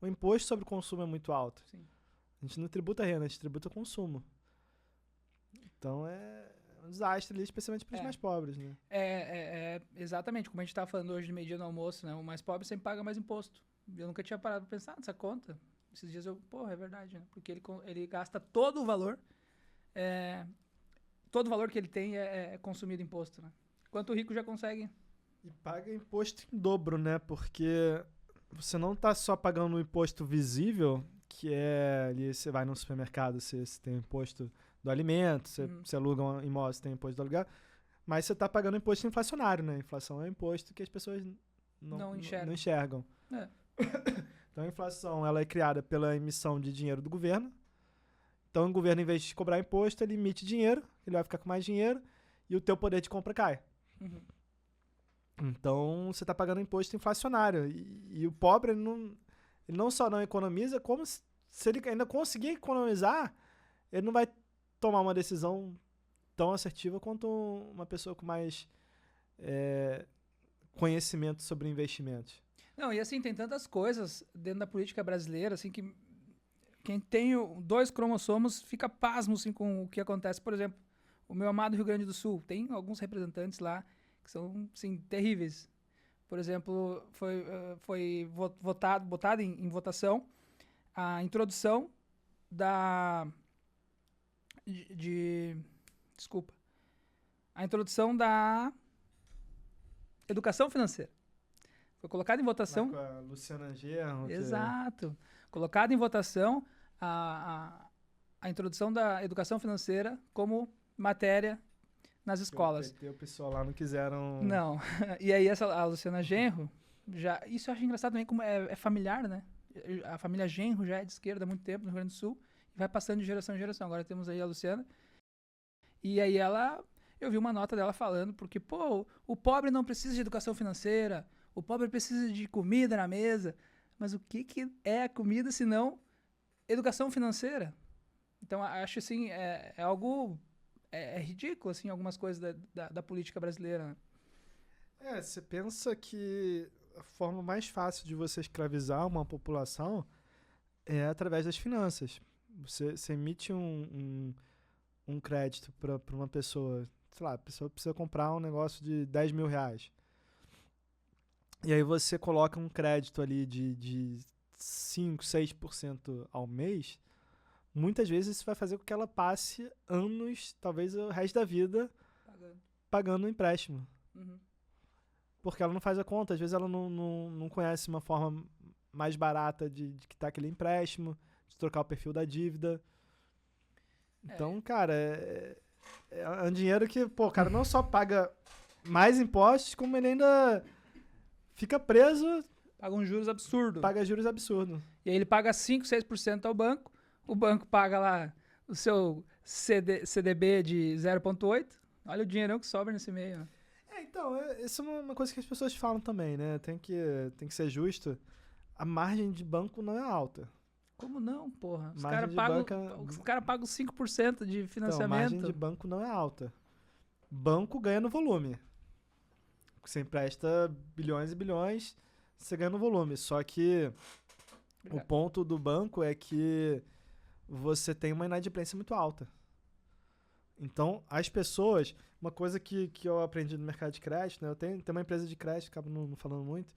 o imposto sobre o consumo é muito alto. Sim. A gente não tributa renda, a gente tributa consumo. Então é um desastre ali, especialmente para os mais pobres, né? Exatamente, como a gente estava falando hoje de meio-dia no almoço, né? O mais pobre sempre paga mais imposto. Eu nunca tinha parado para pensar nessa conta. Esses dias é verdade, né? Porque ele gasta todo o valor, que ele tem é consumido imposto, né? Quanto o rico já consegue. E paga imposto em dobro, né? Porque você não está só pagando o imposto visível, que é ali, você vai no supermercado, você tem o imposto do alimento, você aluga um imóvel, você tem imposto do aluguel, mas você está pagando imposto inflacionário, né? Inflação é imposto que as pessoas não enxergam. Então a inflação ela é criada pela emissão de dinheiro do governo. Então o governo, em vez de cobrar imposto, ele emite dinheiro, ele vai ficar com mais dinheiro e o teu poder de compra cai. Então você está pagando imposto inflacionário. E o pobre, ele não só não economiza, como se ele ainda conseguir economizar, ele não vai tomar uma decisão tão assertiva quanto uma pessoa com mais conhecimento sobre investimentos. Não, e assim, tem tantas coisas dentro da política brasileira, assim, que quem tem 2 cromossomos fica pasmo, assim, com o que acontece. Por exemplo, o meu amado Rio Grande do Sul, tem alguns representantes lá que são, assim, terríveis. Por exemplo, foi botado em votação a introdução a introdução da educação financeira. Foi colocado em votação. Lá com a Luciana Genro. Exato. Colocado em votação a introdução da educação financeira como matéria nas escolas. O PT e o pessoal lá não quiseram. Não. E aí a Luciana Genro, isso eu acho engraçado também como é familiar, né? A família Genro já é de esquerda há muito tempo no Rio Grande do Sul e vai passando de geração em geração. Agora temos aí a Luciana. E aí eu vi uma nota dela falando, porque, pô, o pobre não precisa de educação financeira, o pobre precisa de comida na mesa, mas o que é a comida se não educação financeira? Então, acho assim, é algo ridículo, assim, algumas coisas da política brasileira, né? Você pensa que a forma mais fácil de você escravizar uma população é através das finanças. Você emite um crédito para uma pessoa, sei lá, a pessoa precisa comprar um negócio de 10 mil reais. E aí você coloca um crédito ali de 5, 6% ao mês, muitas vezes isso vai fazer com que ela passe anos, talvez o resto da vida, pagando um empréstimo. Porque ela não faz a conta, às vezes ela não conhece uma forma mais barata de quitar aquele empréstimo, de trocar o perfil da dívida. Então, cara, é um dinheiro que, pô, o cara não só paga mais impostos, como ele ainda fica preso, Paga uns juros absurdos. paga juros absurdos. E aí ele paga 5, 6% ao banco, o banco paga lá o seu CDB de 0,8. Olha o dinheirão que sobra nesse meio. Ó. Então, isso é uma coisa que as pessoas falam também, né? Tem que ser justo. A margem de banco não é alta. Como não, porra? Os Margem caras de pagam, os cara pagam 5% de Então, a financiamento. margem de banco não é alta. Banco ganha no volume. Você empresta bilhões e bilhões, você ganha no volume. Só que o ponto do banco é que você tem uma inadimplência muito alta. Então, as pessoas... Uma coisa que eu aprendi no mercado de crédito, né? Eu tenho uma empresa de crédito, acabo não falando muito,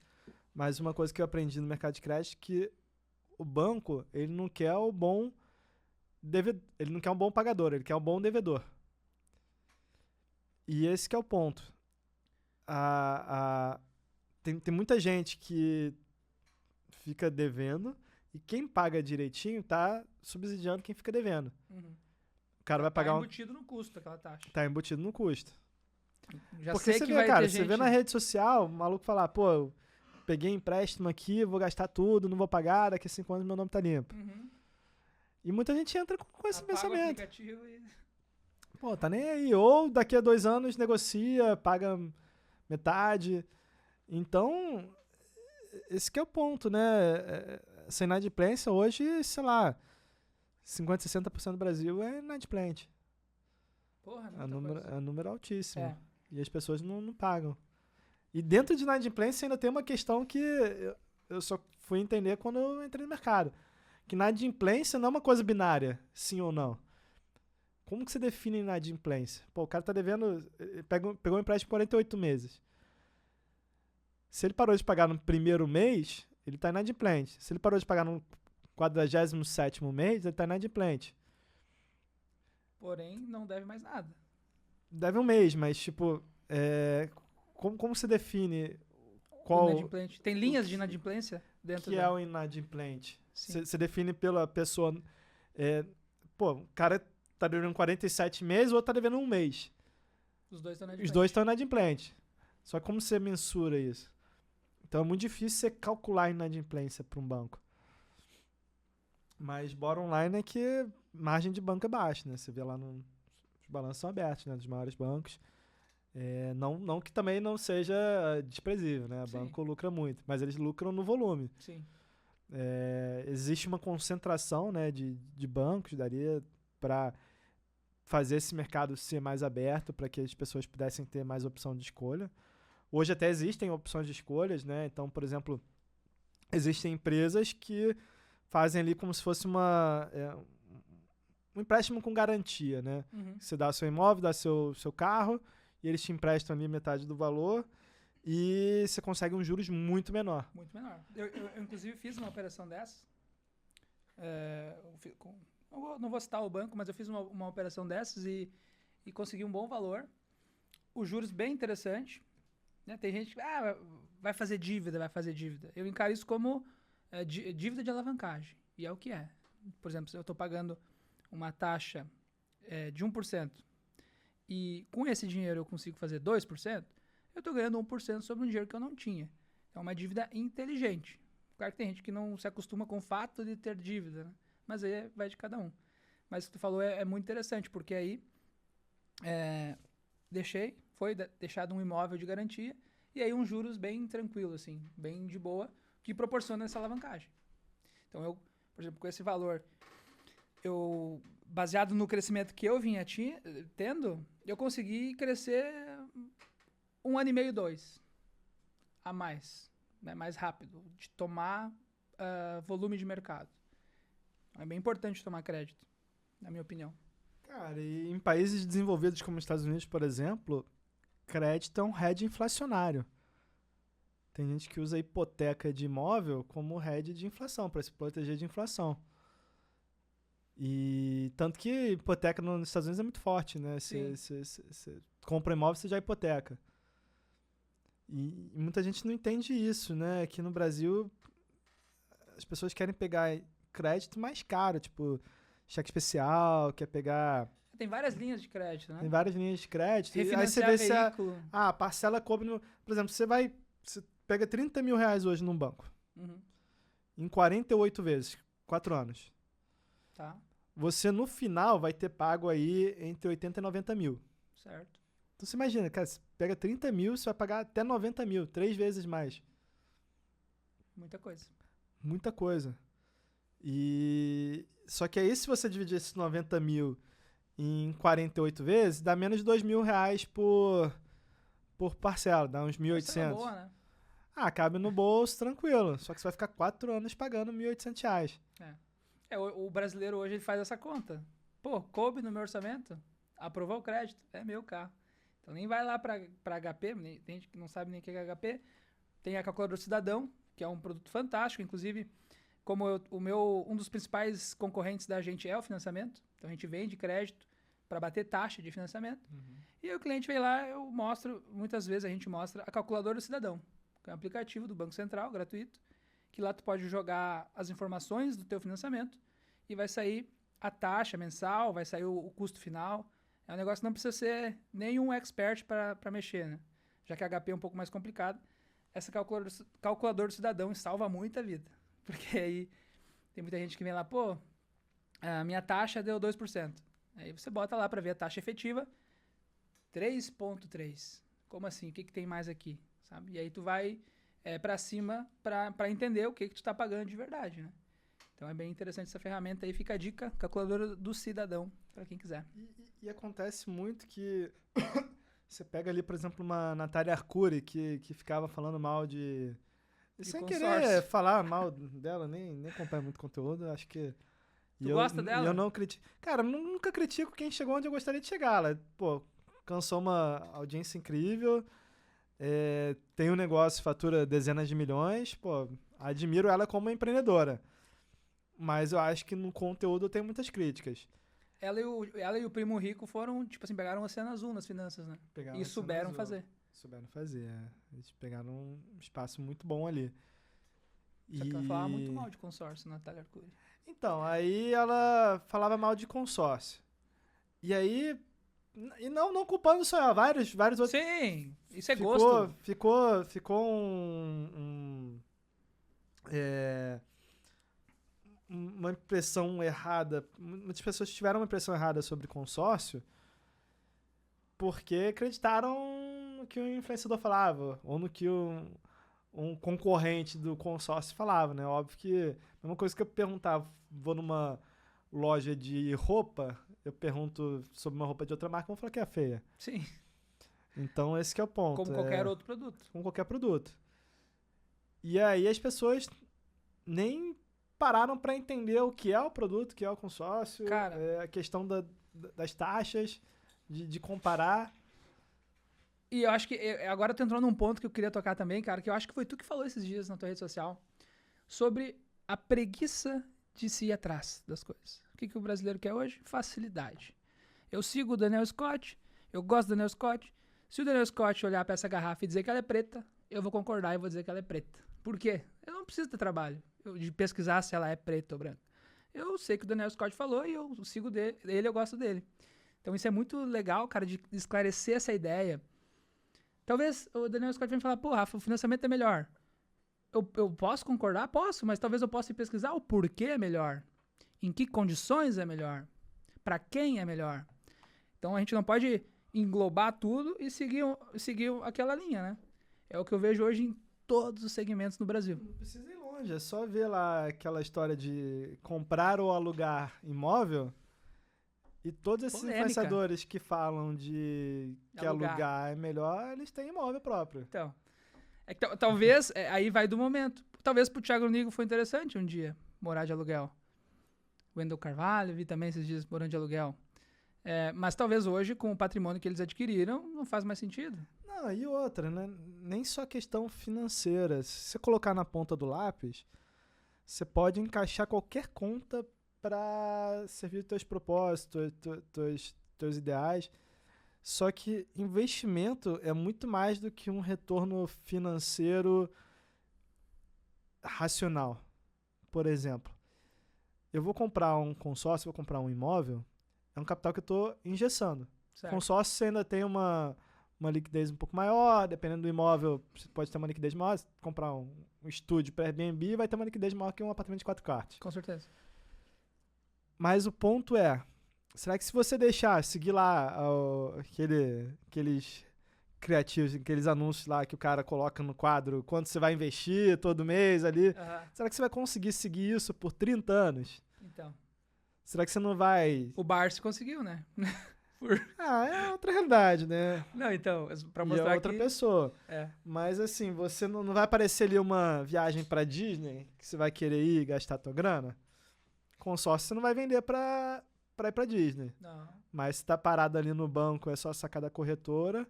mas uma coisa que eu aprendi no mercado de crédito é que o banco, ele não quer o bom ele não quer um bom pagador, ele quer um bom devedor. E esse que é o ponto. Tem muita gente que fica devendo e quem paga direitinho tá subsidiando quem fica devendo. Uhum. O cara vai pagar Tá embutido no custo aquela taxa. Tá embutido no custo. Já Porque sei você que vê, vai cara, ter você gente... vê na rede social, o maluco falar, pô, eu peguei empréstimo aqui, vou gastar tudo, não vou pagar, daqui a 5 anos meu nome tá limpo. Uhum. E muita gente entra com esse Apaga o pensamento. aplicativo e... Pô, tá nem aí. Ou daqui a 2 anos negocia, paga metade. Então, esse que é o ponto, né? Essa inadimplência hoje, sei lá, 50%, 60% do Brasil é inadimplente. Porra, É um número altíssimo. É. E as pessoas não pagam. E dentro de inadimplência ainda tem uma questão que eu só fui entender quando eu entrei no mercado. Que inadimplência não é uma coisa binária, sim ou não. Como que você define inadimplência? Pô, o cara tá devendo, pegou um empréstimo por 48 meses. Se ele parou de pagar no primeiro mês, ele tá inadimplente. Se ele parou de pagar no 47º mês, ele tá inadimplente. Porém, não deve mais nada. Deve um mês, mas tipo, como você define qual Inadimplente. Tem linhas de inadimplência dentro que é o inadimplente? Sim. Você define pela pessoa... pô, o cara tá devendo 47 meses, o outro tá devendo um mês. Os dois estão Os inadimplentes. dois estão inadimplentes. Só que como você mensura isso? Então é muito difícil você calcular a inadimplência para um banco. Mas bottom line é que margem de banco é baixa, né? Você vê lá os balanços são abertos, né? Dos maiores bancos. Não que também não seja desprezível, né? O banco lucra muito, mas eles lucram no volume. Sim. Existe uma concentração, né, de bancos, daria para fazer esse mercado ser mais aberto, para que as pessoas pudessem ter mais opção de escolha. Hoje até existem opções de escolhas, né? Então, por exemplo, existem empresas que fazem ali como se fosse um empréstimo com garantia, né? Uhum. Você dá seu imóvel, dá seu carro, e eles te emprestam ali metade do valor, e você consegue um juros muito menor. Muito menor. Eu inclusive, fiz uma operação dessas. Não vou citar o banco, mas eu fiz uma operação dessas e consegui um bom valor. Os juros bem interessante. Né? Tem gente que vai fazer dívida. Eu encaro isso como dívida de alavancagem. E é o que é. Por exemplo, se eu estou pagando uma taxa de 1% e com esse dinheiro eu consigo fazer 2%, eu estou ganhando 1% sobre um dinheiro que eu não tinha. É uma dívida inteligente. Claro que tem gente que não se acostuma com o fato de ter dívida, né? Mas aí vai de cada um. Mas o que tu falou é muito interessante, porque aí foi deixado um imóvel de garantia e aí uns juros bem tranquilos, assim, bem de boa, que proporciona essa alavancagem. Então eu, por exemplo, com esse valor, baseado no crescimento que eu vinha tendo, eu consegui crescer 1 ano e meio, 2 a mais, né, mais rápido, de tomar volume de mercado. É bem importante tomar crédito, na minha opinião. Cara, e em países desenvolvidos como os Estados Unidos, por exemplo, crédito é um hedge inflacionário. Tem gente que usa a hipoteca de imóvel como hedge de inflação, para se proteger de inflação. E tanto que hipoteca nos Estados Unidos é muito forte, né? Você compra um imóvel, você já hipoteca. E muita gente não entende isso, né? Aqui no Brasil, as pessoas querem pegar crédito mais caro, tipo, cheque especial, quer pegar... Tem várias linhas de crédito, né? Tem várias linhas de crédito. Aí você Refinanciar vê se veículo. a parcela cobre no... Por exemplo, você pega 30 mil reais hoje num banco, Uhum. em 48 vezes, 4 anos. Tá, Você, no final, vai ter pago aí entre 80 e 90 mil. certo. Então, você imagina, cara, você pega 30 mil, você vai pagar até 90 mil, 3 vezes mais. Muita coisa. Muita coisa. Só que aí, se você dividir esses 90 mil em 48 vezes, dá menos de 2 mil reais por parcela, dá uns Essa é 1.800. boa, né? Ah, cabe no bolso, tranquilo. Só que você vai ficar 4 anos pagando 1.800 reais. O brasileiro hoje ele faz essa conta. Pô, coube no meu orçamento, aprovou o crédito, é meu carro. Então nem vai lá para HP, tem gente que não sabe nem o que é HP. Tem a calculadora Cidadão, que é um produto fantástico, inclusive, um dos principais concorrentes da gente é o financiamento. Então a gente vende crédito para bater taxa de financiamento. E aí o cliente vem lá, muitas vezes a gente mostra a calculadora Cidadão, que é um aplicativo do Banco Central, gratuito, que lá tu pode jogar as informações do teu financiamento e vai sair a taxa mensal, vai sair o custo final. É um negócio que não precisa ser nenhum expert para mexer, né? Já que a HP é um pouco mais complicado, essa calculadora do cidadão salva muita vida. Porque aí tem muita gente que vem lá, pô, a minha taxa deu 2%. Aí você bota lá para ver a taxa efetiva, 3,3%. Como assim? O que tem mais aqui? Sabe? E aí tu vai para cima para entender o que tu tá pagando de verdade, né? Então é bem interessante essa ferramenta aí. Fica a dica, calculadora do cidadão, para quem quiser. E acontece muito que você pega ali, por exemplo, uma Natália Arcuri que ficava falando mal de sem consórcio. querer falar mal dela, nem acompanha muito conteúdo, acho que... Tu gosta dela? E eu não critico. Cara, nunca critico quem chegou onde eu gostaria de chegar. Ela, pô, alcançou uma audiência incrível, tem um negócio, fatura dezenas de milhões, pô, admiro ela como empreendedora. Mas eu acho que no conteúdo tem muitas críticas. Ela e o primo rico foram, tipo assim, pegaram o oceano azul nas finanças, né? Pegaram E souberam fazer. Souberam fazer, Eles pegaram um espaço muito bom ali. Só que ela falava muito mal de consórcio, Natália Arcuri. Então, aí ela falava mal de consórcio. E aí... E não culpando só ela, vários outros... Sim, isso é gosto. Ficou uma impressão errada. Muitas pessoas tiveram uma impressão errada sobre consórcio porque acreditaram no que o influenciador falava, ou no que um concorrente do consórcio falava, né? Óbvio que é uma coisa que eu perguntava, vou numa loja de roupa, eu pergunto sobre uma roupa de outra marca, vão falar que é feia. Sim. Então esse que é o ponto. Como qualquer outro produto. Como qualquer produto. E aí as pessoas nem pararam para entender o que é o produto, o que é o consórcio, Cara, a questão das taxas, de comparar. E eu acho que agora tu entrou num ponto que eu queria tocar também, cara, que eu acho que foi tu que falou esses dias na tua rede social, sobre a preguiça de se ir atrás das coisas. O que o brasileiro quer hoje? Facilidade. Eu sigo o Daniel Scott, eu gosto do Daniel Scott. Se o Daniel Scott olhar para essa garrafa e dizer que ela é preta, eu vou concordar e vou dizer que ela é preta. Por quê? Eu não preciso ter trabalho de pesquisar se ela é preta ou branca. Eu sei que o Daniel Scott falou e eu sigo dele, eu gosto dele. Então isso é muito legal, cara, de esclarecer essa ideia. Talvez o Daniel Scott venha falar, pô, Rafa, o financiamento é melhor. Eu posso concordar? Posso, mas talvez eu possa ir pesquisar o porquê é melhor. Em que condições é melhor. Para quem é melhor. Então a gente não pode englobar tudo e seguir aquela linha, né? É o que eu vejo hoje em todos os segmentos no Brasil. Não precisa ir longe, é só ver lá aquela história de comprar ou alugar imóvel e todos esses influenciadores que falam de que alugar é melhor, eles têm imóvel próprio. Então, talvez, aí vai do momento. Talvez pro Thiago Nigo foi interessante um dia morar de aluguel. Wendel Carvalho, vi também esses dias morando de aluguel. Mas talvez hoje, com o patrimônio que eles adquiriram, não faz mais sentido. Não, e outra, né? Nem só questão financeira. Se você colocar na ponta do lápis, você pode encaixar qualquer conta para servir teus propósitos, teus ideais. Só que investimento é muito mais do que um retorno financeiro racional. por exemplo, eu vou comprar um consórcio, vou comprar um imóvel, é um capital que eu estou engessando. Certo. Consórcio você ainda tem uma liquidez um pouco maior, dependendo do imóvel, você pode ter uma liquidez maior. Se comprar um estúdio para Airbnb, vai ter uma liquidez maior que um apartamento de 4 quartos. Com certeza. Mas o ponto é, será que se você deixar, seguir lá aqueles criativos, aqueles anúncios lá que o cara coloca no quadro, quanto você vai investir todo mês ali, será que você vai conseguir seguir isso por 30 anos? Então. Será que você não vai... O Barsi conseguiu, né? É outra realidade, né? Não, então, pra E mostrar é outra pessoa. É. Mas assim, você não vai aparecer ali uma viagem pra Disney, que você vai querer ir e gastar tua grana? Consórcio você não vai vender pra ir pra Disney. Não. Mas se tá parado ali no banco, é só sacar da corretora,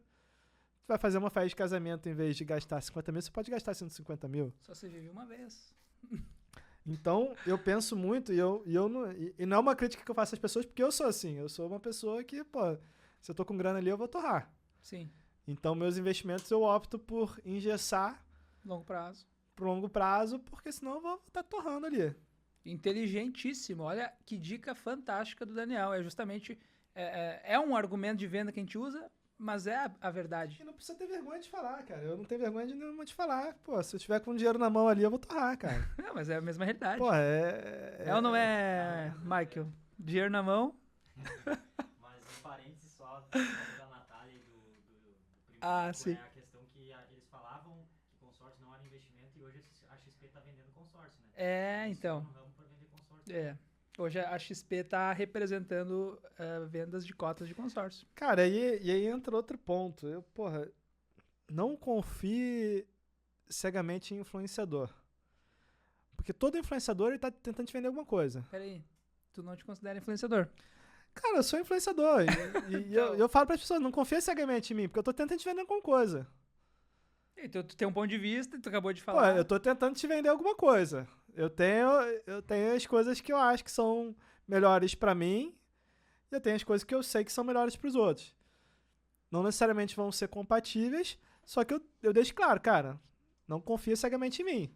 você vai fazer uma festa de casamento, em vez de gastar 50 mil, você pode gastar 150 mil. Só você vive uma vez. Então, eu penso muito, e não é uma crítica que eu faço às pessoas, porque eu sou assim. Eu sou uma pessoa que, pô, se eu tô com grana ali, eu vou torrar. Sim. Então, meus investimentos eu opto por engessar Longo prazo. pro longo prazo, porque senão eu vou estar torrando ali. Inteligentíssimo. Olha que dica fantástica do Daniel. É justamente... É um argumento de venda que a gente usa, mas é a verdade. E não precisa ter vergonha de falar, cara. Eu não tenho vergonha nenhuma de falar. Pô, se eu tiver com dinheiro na mão ali, eu vou torrar, cara. Não, mas é a mesma realidade. Pô, É ou não é, Michael? Dinheiro na mão? Mas um parênteses só da Natália e do primo Sim. é a questão que eles falavam que consórcio não era investimento e hoje a XP tá vendendo consórcio, né? Então. Eles estão no ramo pra vender consórcio. Hoje a XP tá representando vendas de cotas de consórcio. Cara, e aí entra outro ponto. Não confie cegamente em influenciador. Porque todo influenciador ele tá tentando te vender alguma coisa. Peraí, tu não te considera influenciador? Cara, eu sou influenciador. E eu falo pras pessoas, não confia cegamente em mim, porque eu tô tentando te vender alguma coisa. Então tu tem um ponto de vista, tu acabou de Pô, falar. eu tô tentando te vender alguma coisa. Eu tenho as coisas que eu acho que são melhores pra mim, e eu tenho as coisas que eu sei que são melhores pros outros. Não necessariamente vão ser compatíveis, só que eu deixo claro, cara, não confia cegamente em mim.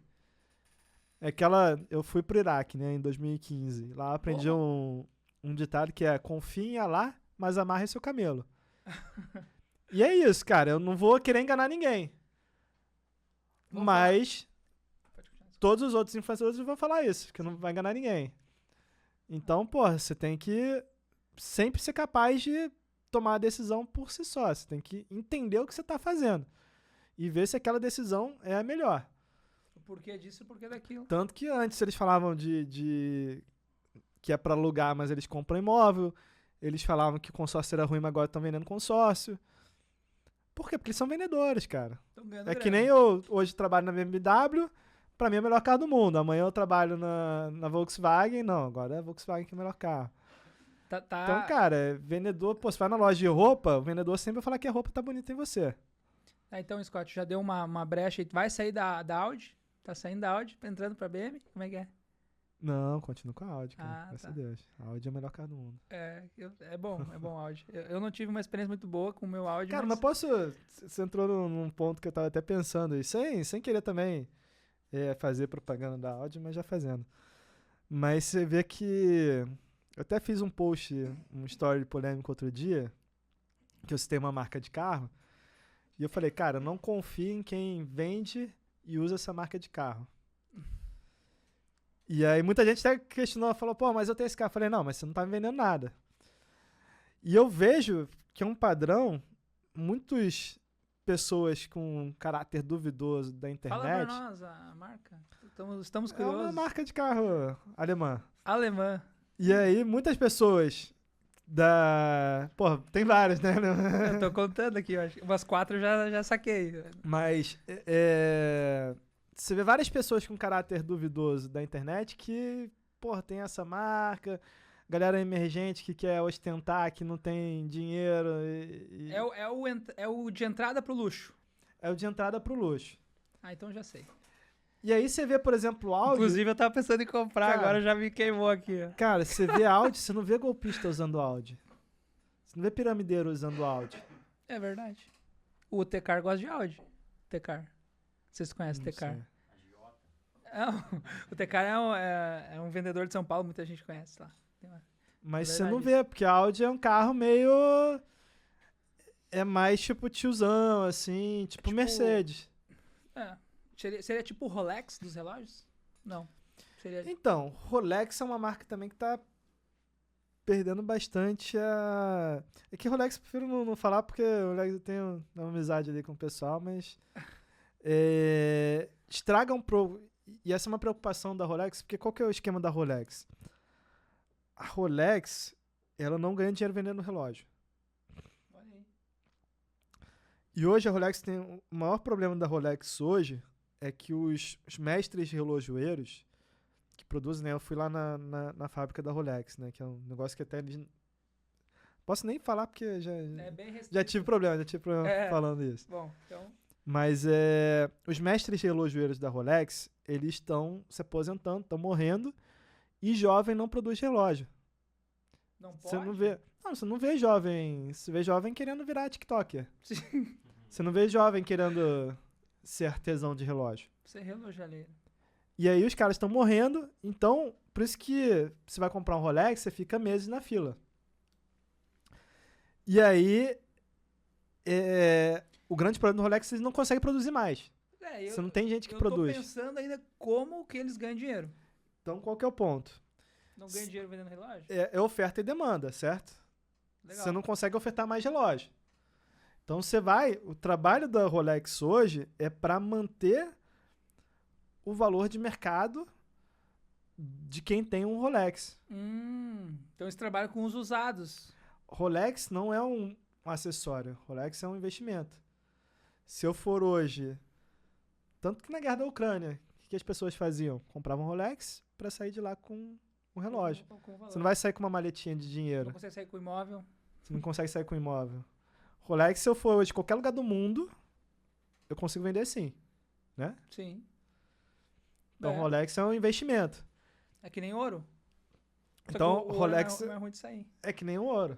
Eu fui pro Iraque, né, em 2015. Lá eu aprendi um ditado que é: confie em Alá, mas amarre seu camelo. E é isso, cara, eu não vou querer enganar ninguém. Mas todos os outros influenciadores vão falar isso, que não vai enganar ninguém. Então, porra, você tem que sempre ser capaz de tomar a decisão por si só. Você tem que entender o que você tá fazendo e ver se aquela decisão é a melhor. O porquê disso e o porquê daquilo. Tanto que antes eles falavam de que é pra alugar, mas eles compram imóvel. Eles falavam que o consórcio era ruim, mas agora estão vendendo consórcio. Por quê? Porque eles são vendedores, cara. É que nem eu hoje trabalho na BMW, pra mim é o melhor carro do mundo. Amanhã eu trabalho na Volkswagen, não, agora é a Volkswagen que é o melhor carro. Então, cara, vendedor, pô, você vai na loja de roupa, o vendedor sempre vai falar que a roupa tá bonita em você. Então, Scott, já deu uma brecha aí. Tu vai sair da Audi? Tá saindo da Audi, entrando pra BM? Como é que é? Não, continuo com a Audi, cara. Graças a tá. Deus. A Audi é o melhor carro do mundo. É bom Audi. Eu não tive uma experiência muito boa com o meu Audi, Cara, mas posso... Você entrou num ponto que eu tava até pensando aí, sem querer também fazer propaganda da Audi, mas já fazendo. Mas você vê que... Eu até fiz um post, um story polêmico outro dia, que eu citei uma marca de carro, e eu falei, cara, não confie em quem vende e usa essa marca de carro. E aí muita gente até questionou, falou, pô, mas eu tenho esse carro. Eu falei, não, mas você não tá me vendendo nada. E eu vejo que é um padrão, muitas pessoas com caráter duvidoso da internet... Fala pra nós a marca. Estamos curiosos. É uma marca de carro alemã. Alemã. E aí muitas pessoas Pô, tem várias, né? Eu tô contando aqui, eu acho. Umas 4 eu já saquei. Mas você vê várias pessoas com caráter duvidoso da internet que, porra, tem essa marca, galera emergente que quer ostentar, que não tem dinheiro. É o de entrada pro luxo. É o de entrada pro luxo. Ah, então já sei. E aí você vê, por exemplo, o áudio... Inclusive eu tava pensando em comprar, cara, agora já me queimou aqui. Ó. Cara, você vê áudio, você não vê golpista usando áudio. Você não vê piramideiro usando áudio. É verdade. O Tecar gosta de áudio. Tecar. Vocês conhecem o Tecar? O Tecar é um vendedor de São Paulo, muita gente conhece lá. Mas É você não verdade vê, porque a Audi é um carro meio... É mais tipo tiozão, assim, tipo Mercedes. É. Seria tipo o Rolex dos relógios? Não. Seria... Então, Rolex é uma marca também que tá perdendo bastante a... É que Rolex eu prefiro não falar, porque o Rolex eu tenho uma amizade ali com o pessoal, mas... estragam pro... E essa é uma preocupação da Rolex, porque qual que é o esquema da Rolex? A Rolex, ela não ganha dinheiro vendendo relógio. Olha aí. E hoje a Rolex tem... O maior problema da Rolex hoje é que os mestres relojoeiros que produzem, né? Eu fui lá na fábrica da Rolex, né? Que é um negócio que até eles... Posso nem falar porque já bem restrito. já tive problema É. falando isso. Bom, então... Mas os mestres relojoeiros da Rolex, eles estão se aposentando, estão morrendo, e jovem não produz relógio. Não pode? Você não vê... Não, você não vê jovem... Você vê jovem querendo virar TikToker. Sim. Você não vê jovem querendo ser artesão de relógio. Ser relojoeiro. E aí os caras estão morrendo, então, por isso que você vai comprar um Rolex, você fica meses na fila. E aí, o grande problema do Rolex é que eles não conseguem produzir mais. Você não tem gente que produz. Eu tô pensando ainda como que eles ganham dinheiro. Então, qual que é o ponto? Não ganham dinheiro vendendo relógio? É oferta e demanda, certo? Legal. Você não consegue ofertar mais relógio. Então, o trabalho da Rolex hoje é para manter o valor de mercado de quem tem um Rolex. Então eles trabalham com os usados. Rolex não é um acessório. Rolex é um investimento. Se eu for hoje... Tanto que na guerra da Ucrânia, o que as pessoas faziam? Compravam Rolex para sair de lá com um relógio. Você não vai sair com uma maletinha de dinheiro. Não consegue sair com imóvel. Você não consegue sair com imóvel. Rolex, se eu for hoje em qualquer lugar do mundo, eu consigo vender sim. Né? Sim. Então, Rolex é um investimento. É que nem ouro. Então, o Rolex ouro não é ruim de sair. é que nem o ouro.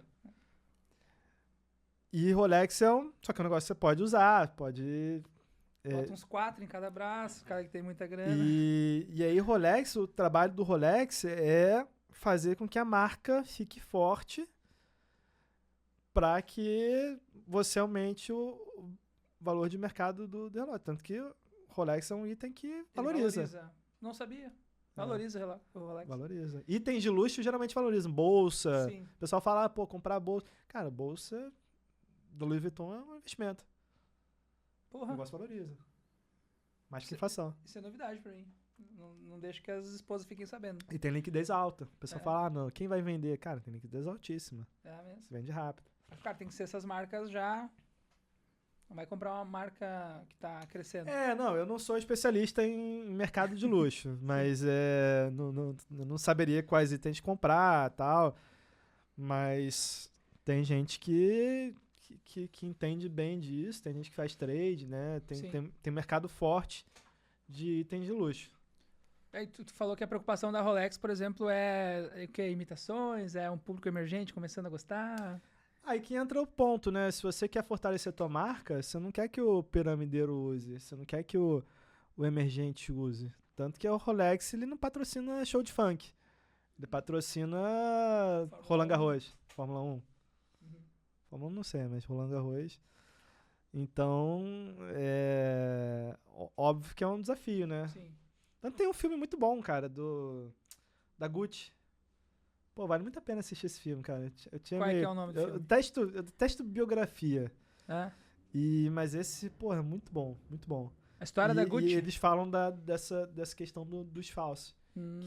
E Rolex só que é um negócio que você pode usar, pode... Bota uns 4 em cada braço, cara que tem muita grana. E aí Rolex, o trabalho do Rolex é fazer com que a marca fique forte para que você aumente o valor de mercado do relógio. Tanto que o Rolex é um item que valoriza. Não sabia. Valoriza o Rolex. Valoriza. Itens de luxo geralmente valorizam. Bolsa. Sim. O pessoal fala, comprar bolsa. Cara, bolsa do Louis Vuitton é um investimento. O Porra. negócio valoriza. Mais que inflação. Isso é novidade pra mim. Não deixo que as esposas fiquem sabendo. E tem liquidez alta. O pessoal fala, não, quem vai vender? Cara, tem liquidez altíssima. É mesmo. Você vende rápido. Cara, tem que ser essas marcas já... Não vai comprar uma marca que tá crescendo. Não, eu não sou especialista em mercado de luxo, mas não saberia quais itens comprar e tal. Mas tem gente que entende bem disso, tem gente que faz trade, né? Tem mercado forte de itens de luxo. Aí tu falou que a preocupação da Rolex, por exemplo, é que imitações, é um público emergente começando a gostar. Aí que entra o ponto, né? Se você quer fortalecer a tua marca, você não quer que o piramideiro use, você não quer que o emergente use. Tanto que o Rolex, ele não patrocina show de funk. Ele patrocina Roland Garros, Fórmula 1. Fórmula 1 não sei, mas Roland Garros. Então, óbvio que é um desafio, né? Sim. Tanto tem um filme muito bom, cara, da Gucci. Pô, vale muito a pena assistir esse filme, cara. Qual é que é o nome do filme? Eu detesto biografia. É? Mas esse, porra, é muito bom, muito bom. A história da Gucci? E eles falam dessa questão dos falsos.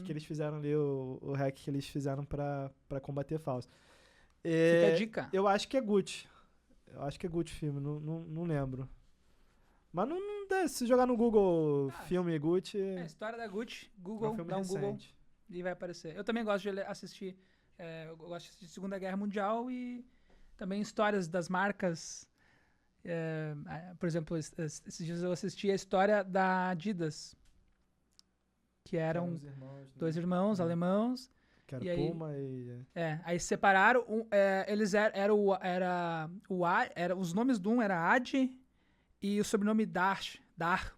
Que eles fizeram ali, o hack que eles fizeram pra combater falso. Fica a dica. Eu acho que é Gucci. Eu acho que é Gucci filme, não lembro. Mas não dá, se jogar no Google filme Gucci... História da Gucci, é Google, um filme dá um recente. Google e vai aparecer. Eu também gosto de assistir, eu gosto de assistir Segunda Guerra Mundial e também histórias das marcas. Por exemplo, esses dias eu assisti a história da Adidas, que eram dois irmãos alemãos. Que era e aí, Puma e... aí separaram, eles os nomes de um era Adi e o sobrenome Dar,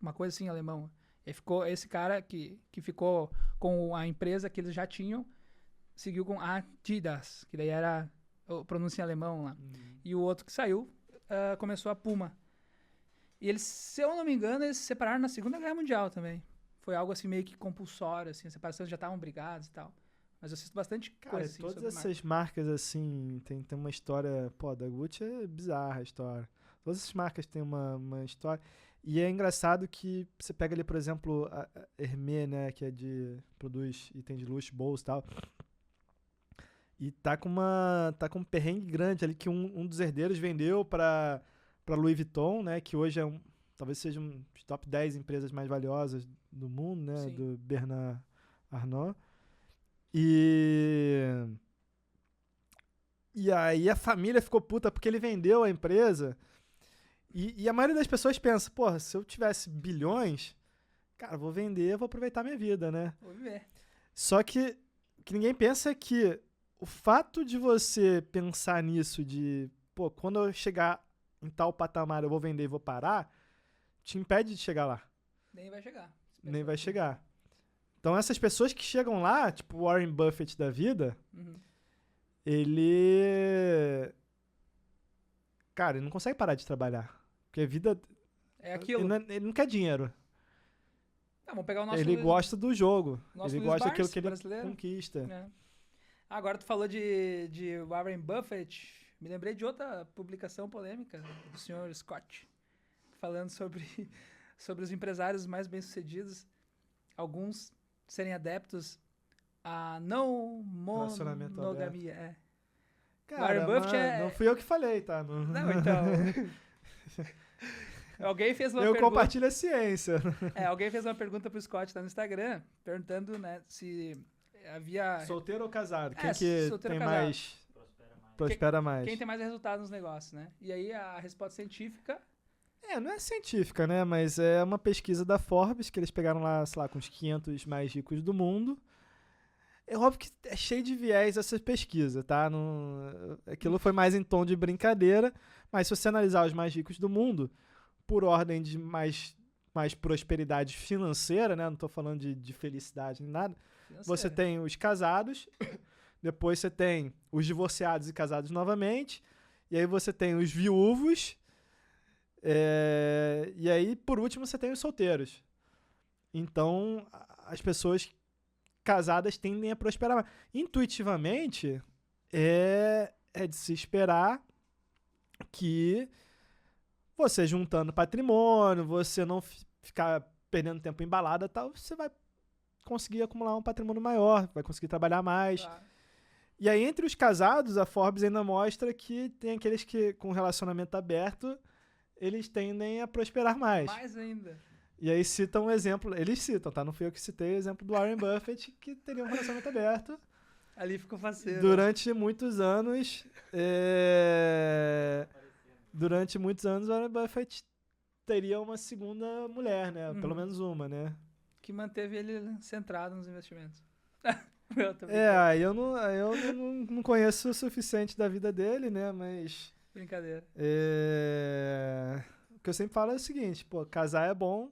uma coisa assim, alemão. Aí ficou esse cara que ficou com a empresa que eles já tinham, seguiu com Adidas, que daí era o pronúncia em alemão lá. E o outro que saiu começou a Puma. E eles, se eu não me engano, eles se separaram na Segunda Guerra Mundial também. Foi algo assim meio que compulsório, assim, a separação já estavam brigados e tal. Mas eu assisto bastante Cara, coisa assim todas sobre essas marcas, assim, tem uma história... Pô, da Gucci é bizarra a história. Todas essas marcas têm uma história. E é engraçado que você pega ali, por exemplo, a Hermès, né, que produz item de luxo, bolsa e tal. E tá com um perrengue grande ali que um dos herdeiros vendeu pra Louis Vuitton, né, que hoje talvez seja um dos top 10 empresas mais valiosas do mundo, né, Sim. do Bernard Arnault. E aí a família ficou puta porque ele vendeu a empresa. E a maioria das pessoas pensa, porra, se eu tivesse bilhões, cara, vou vender, vou aproveitar minha vida, né? Vou viver. Só que o que ninguém pensa é que o fato de você pensar nisso, de, pô, quando eu chegar em tal patamar eu vou vender e vou parar, te impede de chegar lá. Nem vai chegar. Nem vai chegar. Então essas pessoas que chegam lá, tipo o Warren Buffett da vida, ele... Cara, ele não consegue parar de trabalhar. Porque a vida... É aquilo. Ele não quer dinheiro. Vamos pegar o nosso Ele gosta do jogo. nosso Ele Luiz gosta daquilo Barsi, que ele brasileiro. conquista. É. Agora tu falou de Warren Buffett. Me lembrei de outra publicação polêmica do senhor Scott. Falando sobre os empresários mais bem-sucedidos. Alguns serem adeptos a não Relacionamento monogamia. Cara, Warren Buffett não fui eu que falei, tá? Não, então... Alguém fez uma eu pergunta... compartilho a ciência. Alguém fez uma pergunta pro Scott lá no Instagram, perguntando, né, se havia... Solteiro ou casado? Quem que solteiro tem ou casado? mais... Prospera mais. Quem tem mais resultado nos negócios, né? E aí a resposta científica... Não é científica, né? Mas é uma pesquisa da Forbes, que eles pegaram lá, sei lá, com os 500 mais ricos do mundo. É óbvio que é cheio de viés essa pesquisa, tá? Aquilo foi mais em tom de brincadeira, mas se você analisar os mais ricos do mundo, por ordem de mais prosperidade financeira, né? Não tô falando de felicidade nem nada. Você tem os casados, depois você tem os divorciados e casados novamente, e aí você tem os viúvos, e aí, por último, você tem os solteiros. Então, as pessoas casadas tendem a prosperar mais. Intuitivamente, é de se esperar que você juntando patrimônio, você não ficar perdendo tempo em balada e tal, você vai conseguir acumular um patrimônio maior, vai conseguir trabalhar mais. Claro. E aí, entre os casados, a Forbes ainda mostra que tem aqueles que, com relacionamento aberto, eles tendem a prosperar mais. Mais ainda. E aí citam um exemplo, eles citam, tá? Não fui eu que citei o exemplo do Warren Buffett, que teria um relacionamento aberto. Ali ficou faceiro. Durante muitos anos, o Warren Buffett teria uma segunda mulher, né? Pelo menos uma, né? Que manteve ele centrado nos investimentos. Aí eu não conheço o suficiente da vida dele, né? Mas... Brincadeira. O que eu sempre falo é o seguinte, pô, casar é bom,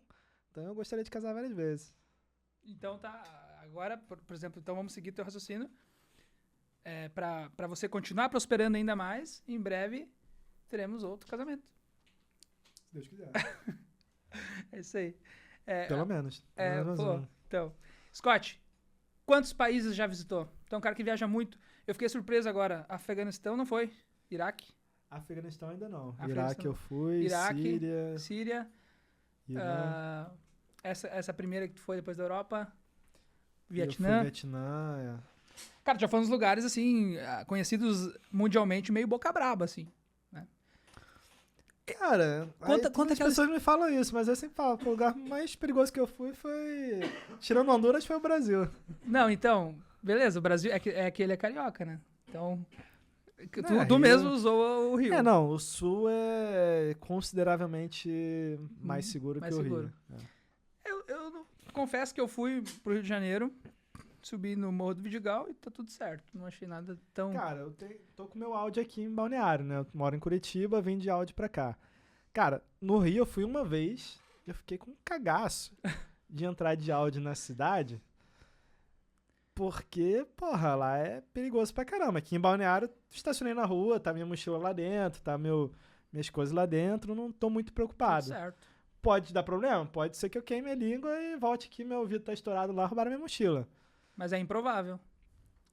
então eu gostaria de casar várias vezes. Então tá, agora, por exemplo, então vamos seguir teu raciocínio. Pra você continuar prosperando ainda mais, em breve teremos outro casamento. Se Deus quiser. É isso aí. Pelo menos. Então, Scott, quantos países já visitou? Então, um cara que viaja muito. Eu fiquei surpreso agora. Afeganistão não foi? Iraque? Afeganistão ainda não. Afeganistão Iraque eu fui, Iraque, Síria. Essa primeira que tu foi depois da Europa. Eu Vietnã. fui Vietnã, Cara, já foi uns lugares, assim, conhecidos mundialmente, meio boca braba, assim. Né? Cara, Conta as aquelas... pessoas me falam isso, mas eu sempre falo, o lugar mais perigoso que eu fui foi... Tirando Honduras, foi o Brasil. Não, então, beleza, o Brasil é que ele é carioca, né? Então, Não, tu Rio- mesmo usou o Rio. Não, o Sul é consideravelmente mais seguro mais que o seguro. Rio. Eu confesso que eu fui pro Rio de Janeiro, subi no Morro do Vidigal e tá tudo certo. Não achei nada tão... Cara, eu tô com meu áudio aqui em Balneário, né? Eu moro em Curitiba, vim de áudio pra cá. Cara, no Rio eu fui uma vez e eu fiquei com um cagaço. de entrar de Audi na cidade, porque, porra, lá é perigoso pra caramba. Aqui em Balneário, estacionei na rua, tá minha mochila lá dentro, tá minhas coisas lá dentro, não tô muito preocupado. Tudo certo. Pode dar problema? Pode ser que eu queime a língua e volte aqui, meu ouvido tá estourado lá, roubaram minha mochila. Mas é improvável.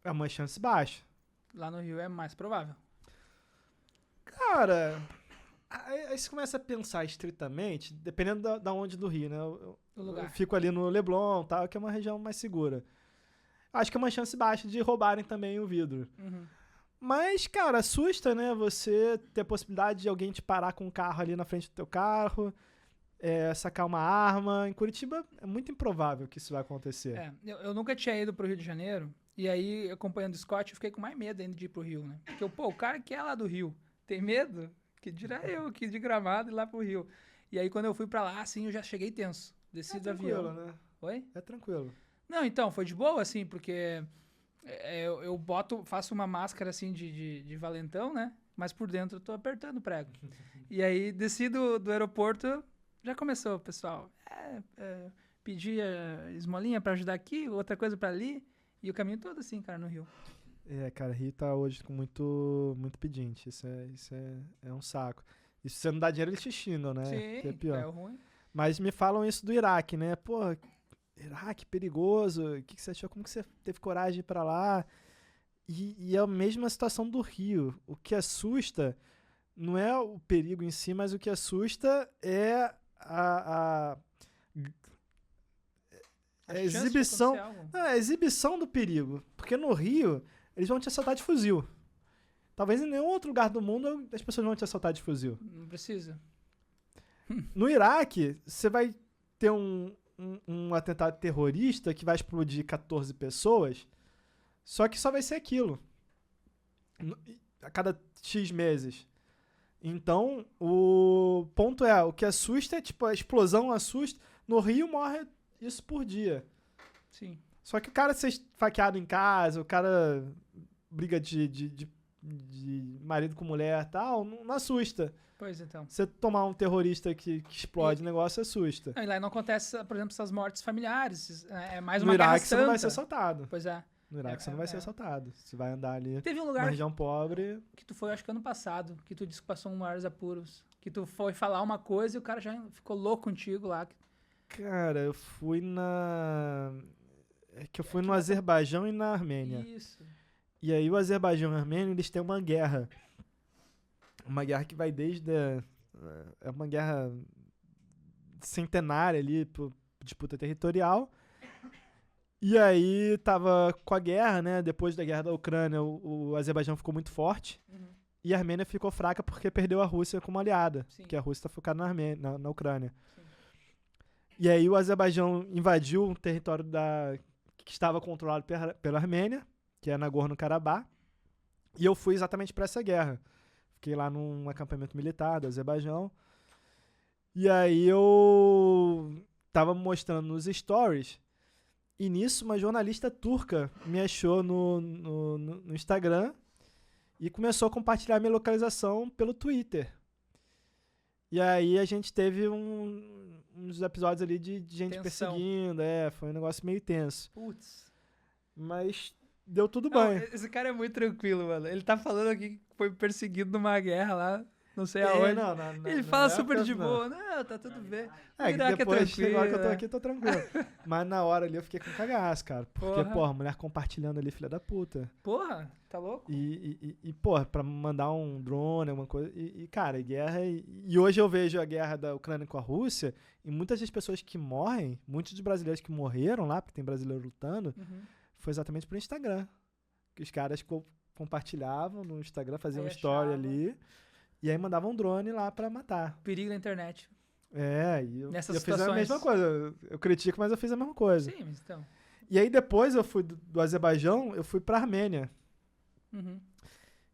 É uma chance baixa. Lá no Rio é mais provável. Cara, aí você começa a pensar estritamente, dependendo da onde do Rio, né? Do lugar. Eu fico ali no Leblon, tal, que é uma região mais segura. Acho que é uma chance baixa de roubarem também o vidro. Uhum. Mas, cara, assusta, né? Você ter a possibilidade de alguém te parar com um carro ali na frente do teu carro, sacar uma arma. Em Curitiba é muito improvável que isso vai acontecer. Eu nunca tinha ido pro Rio de Janeiro, e aí, acompanhando o Scott, eu fiquei com mais medo ainda de ir pro Rio, né? Porque, o cara que é lá do Rio tem medo, que dirá eu, que de Gramado e lá pro Rio. E aí, quando eu fui pra lá, assim, eu já cheguei tenso. Desci do avião. Né? Oi? É tranquilo. Não, então, foi de boa, assim, porque eu faço uma máscara, assim, de valentão, né? Mas por dentro eu tô apertando o prego. E aí, desci do aeroporto, já começou, pessoal. Pedi esmolinha pra ajudar aqui, outra coisa pra ali, e o caminho todo, assim, cara, no Rio. Cara, Rio tá hoje com muito pedinte. Isso é um saco. E se você não dá dinheiro, eles te xingam, né? Sim, que é pior. é ruim. Mas me falam isso do Iraque, né? Pô, Iraque, perigoso. O que você achou? Como que você teve coragem de ir pra lá? E é a mesma situação do Rio. O que assusta não é o perigo em si, mas o que assusta é a exibição. A exibição do perigo. Porque no Rio, eles vão te assaltar de fuzil. Talvez em nenhum outro lugar do mundo as pessoas vão te assaltar de fuzil. Não precisa. No Iraque, você vai ter um atentado terrorista que vai explodir 14 pessoas, só que só vai ser aquilo. A cada X meses. Então, o ponto o que assusta é, tipo, a explosão assusta. No Rio morre isso por dia. Sim. Só que o cara ser esfaqueado em casa, o cara briga de marido com mulher e tal, não assusta. Pois então. Você tomar um terrorista que explode o negócio, assusta. Não, e lá não acontece, por exemplo, essas mortes familiares. É mais No uma guerra Iraque você não vai ser santa. assaltado. Pois é. No Iraque você não vai ser assaltado. Você vai andar ali Teve um numa lugar região pobre. que tu foi, acho que ano passado, que tu disse que passou um maiores apuros. Que tu foi falar uma coisa e o cara já ficou louco contigo lá. Cara, eu fui eu fui no Azerbaijão e na Armênia. Isso. E aí o Azerbaijão e a Armênia, eles têm uma guerra. Uma guerra que vai desde... É uma guerra centenária ali, por disputa territorial. E aí tava com a guerra, né? Depois da guerra da Ucrânia, o Azerbaijão ficou muito forte. Uhum. E a Armênia ficou fraca porque perdeu a Rússia como aliada. Sim. Porque a Rússia tá focada na Ucrânia. Sim. E aí o Azerbaijão invadiu um território que estava controlado pela Armênia, que é Nagorno-Karabakh. E eu fui exatamente para essa guerra. Fiquei lá num acampamento militar do Azerbaijão. E aí eu tava mostrando nos stories. E nisso uma jornalista turca me achou no Instagram e começou a compartilhar minha localização pelo Twitter. E aí a gente teve uns episódios ali de gente Tensão. perseguindo. Foi um negócio meio tenso. Putz. Mas deu tudo Não, bem. esse cara é muito tranquilo, mano. Ele tá falando aqui que foi perseguido numa guerra lá, não sei aonde. Ele fala super de boa. Não, tá tudo bem. Que Iraque depois, tranquilo, agora que eu tô aqui, tô tranquilo. Mas na hora ali eu fiquei com cagaço, cara. Porque, Porra. mulher compartilhando ali, filha da puta. Porra, tá louco? E pra mandar um drone, alguma coisa. Cara, guerra. E hoje eu vejo a guerra da Ucrânia com a Rússia, e muitas das pessoas que morrem, muitos dos brasileiros que morreram lá, porque tem brasileiro lutando, foi exatamente pro Instagram. Que os caras compartilhavam no Instagram, faziam Aí um story achava. ali, e aí mandavam um drone lá pra matar. Perigo da internet. E eu Nessas fiz a situações. mesma coisa. Eu critico, mas eu fiz a mesma coisa. Sim, mas então. E aí depois eu fui do Azerbaijão, eu fui pra Armênia. Uhum.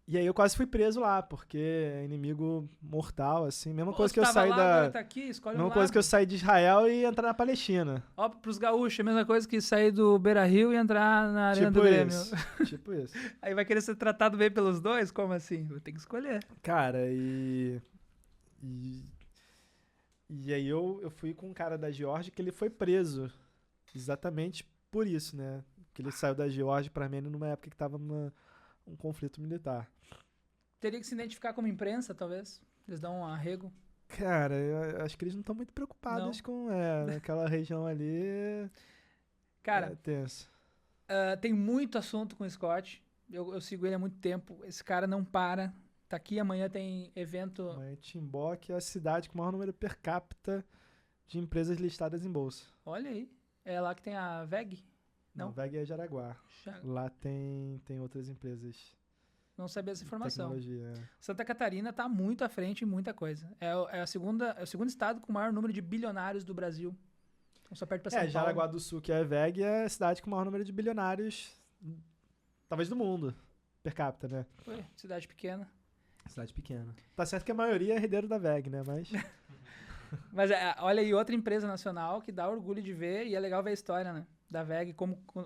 E aí eu quase fui preso lá, porque é inimigo mortal, assim. Mesma Pô, coisa você que eu tava saí lá, da... agora tá aqui, escolhe Mesma um coisa lado. que eu saí de Israel e entrar na Palestina. Ó, pros gaúchos, a mesma coisa que sair do Beira-Rio e entrar na Arena do Grêmio. Tipo isso. Aí vai querer ser tratado bem pelos dois? Como assim? Vou ter que escolher. Cara, E aí eu fui com um cara da Geórgia que ele foi preso. Exatamente por isso, né? Que ele saiu da Geórgia pra Armênia numa época que tava um conflito militar. Teria que se identificar como imprensa, talvez. Eles dão um arrego. Cara, eu acho que eles não estão muito preocupados com aquela região ali. Cara, É tenso. tem muito assunto com o Scott. Eu sigo ele há muito tempo. Esse cara não para. Tá aqui, amanhã tem evento. Amanhã Timbó, que é a cidade com o maior número per capita de empresas listadas em bolsa. Olha aí. É lá que tem a VEG? Não. VEG é Jaraguá. Lá tem outras empresas. Não sabia essa informação. Tecnologia. Santa Catarina tá muito à frente em muita coisa. É o segundo estado com o maior número de bilionários do Brasil. Então só perde pra São Paulo. Jaraguá do Sul, que é a VEG, é a cidade com o maior número de bilionários, talvez do mundo, per capita, né? Ué, cidade pequena. Cidade pequena. Tá certo que a maioria é herdeiro da VEG, né? Mas... Mas olha aí, outra empresa nacional que dá orgulho de ver, e é legal ver a história, né? Da VEG,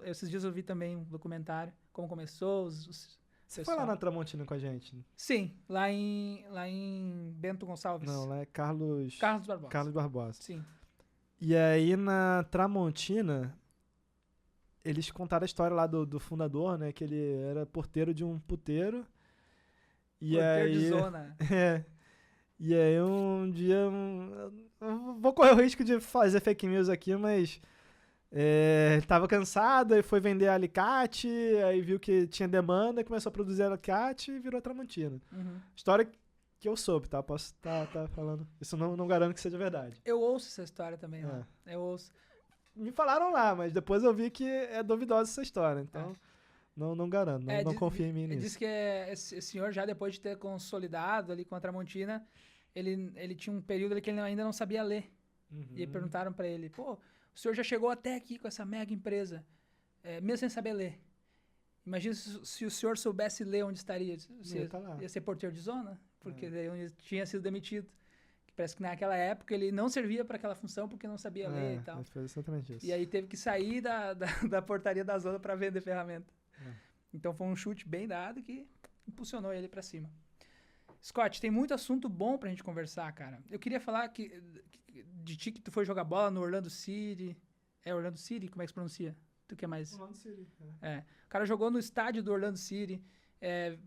esses dias eu vi também um documentário, como começou, Você foi lá na Tramontina com a gente? Sim, lá em Bento Gonçalves. Não, lá é Carlos Barbosa. Carlos Barbosa. Sim. E aí na Tramontina, eles contaram a história lá do fundador, né? Que ele era porteiro de um puteiro. E porteiro aí, de zona. E aí um dia... eu vou correr o risco de fazer fake news aqui, mas... tava cansado, aí foi vender alicate, aí viu que tinha demanda, começou a produzir alicate e virou Tramontina. Uhum. História que eu soube, tá? Posso estar falando. Isso não garanto que seja verdade. Eu ouço essa história também, lá. Eu ouço. Me falaram lá, mas depois eu vi que é duvidosa essa história, então não garanto, não confio em mim nisso. Diz que esse senhor, já depois de ter consolidado ali com a Tramontina, ele tinha um período ali que ele ainda não sabia ler. Uhum. E perguntaram pra ele, pô, o senhor já chegou até aqui com essa mega empresa, mesmo sem saber ler. Imagina se o senhor soubesse ler onde estaria. Ia ser porteiro de zona, porque daí ele tinha sido demitido. Parece que naquela época ele não servia para aquela função porque não sabia ler e tal. Foi exatamente isso. E aí teve que sair da portaria da zona para vender ferramenta. Então foi um chute bem dado que impulsionou ele para cima. Scott, tem muito assunto bom pra gente conversar, cara. Eu queria falar de ti que tu foi jogar bola no Orlando City. É Orlando City? Como é que se pronuncia? Tu que é mais... Orlando City. O cara jogou no estádio do Orlando City.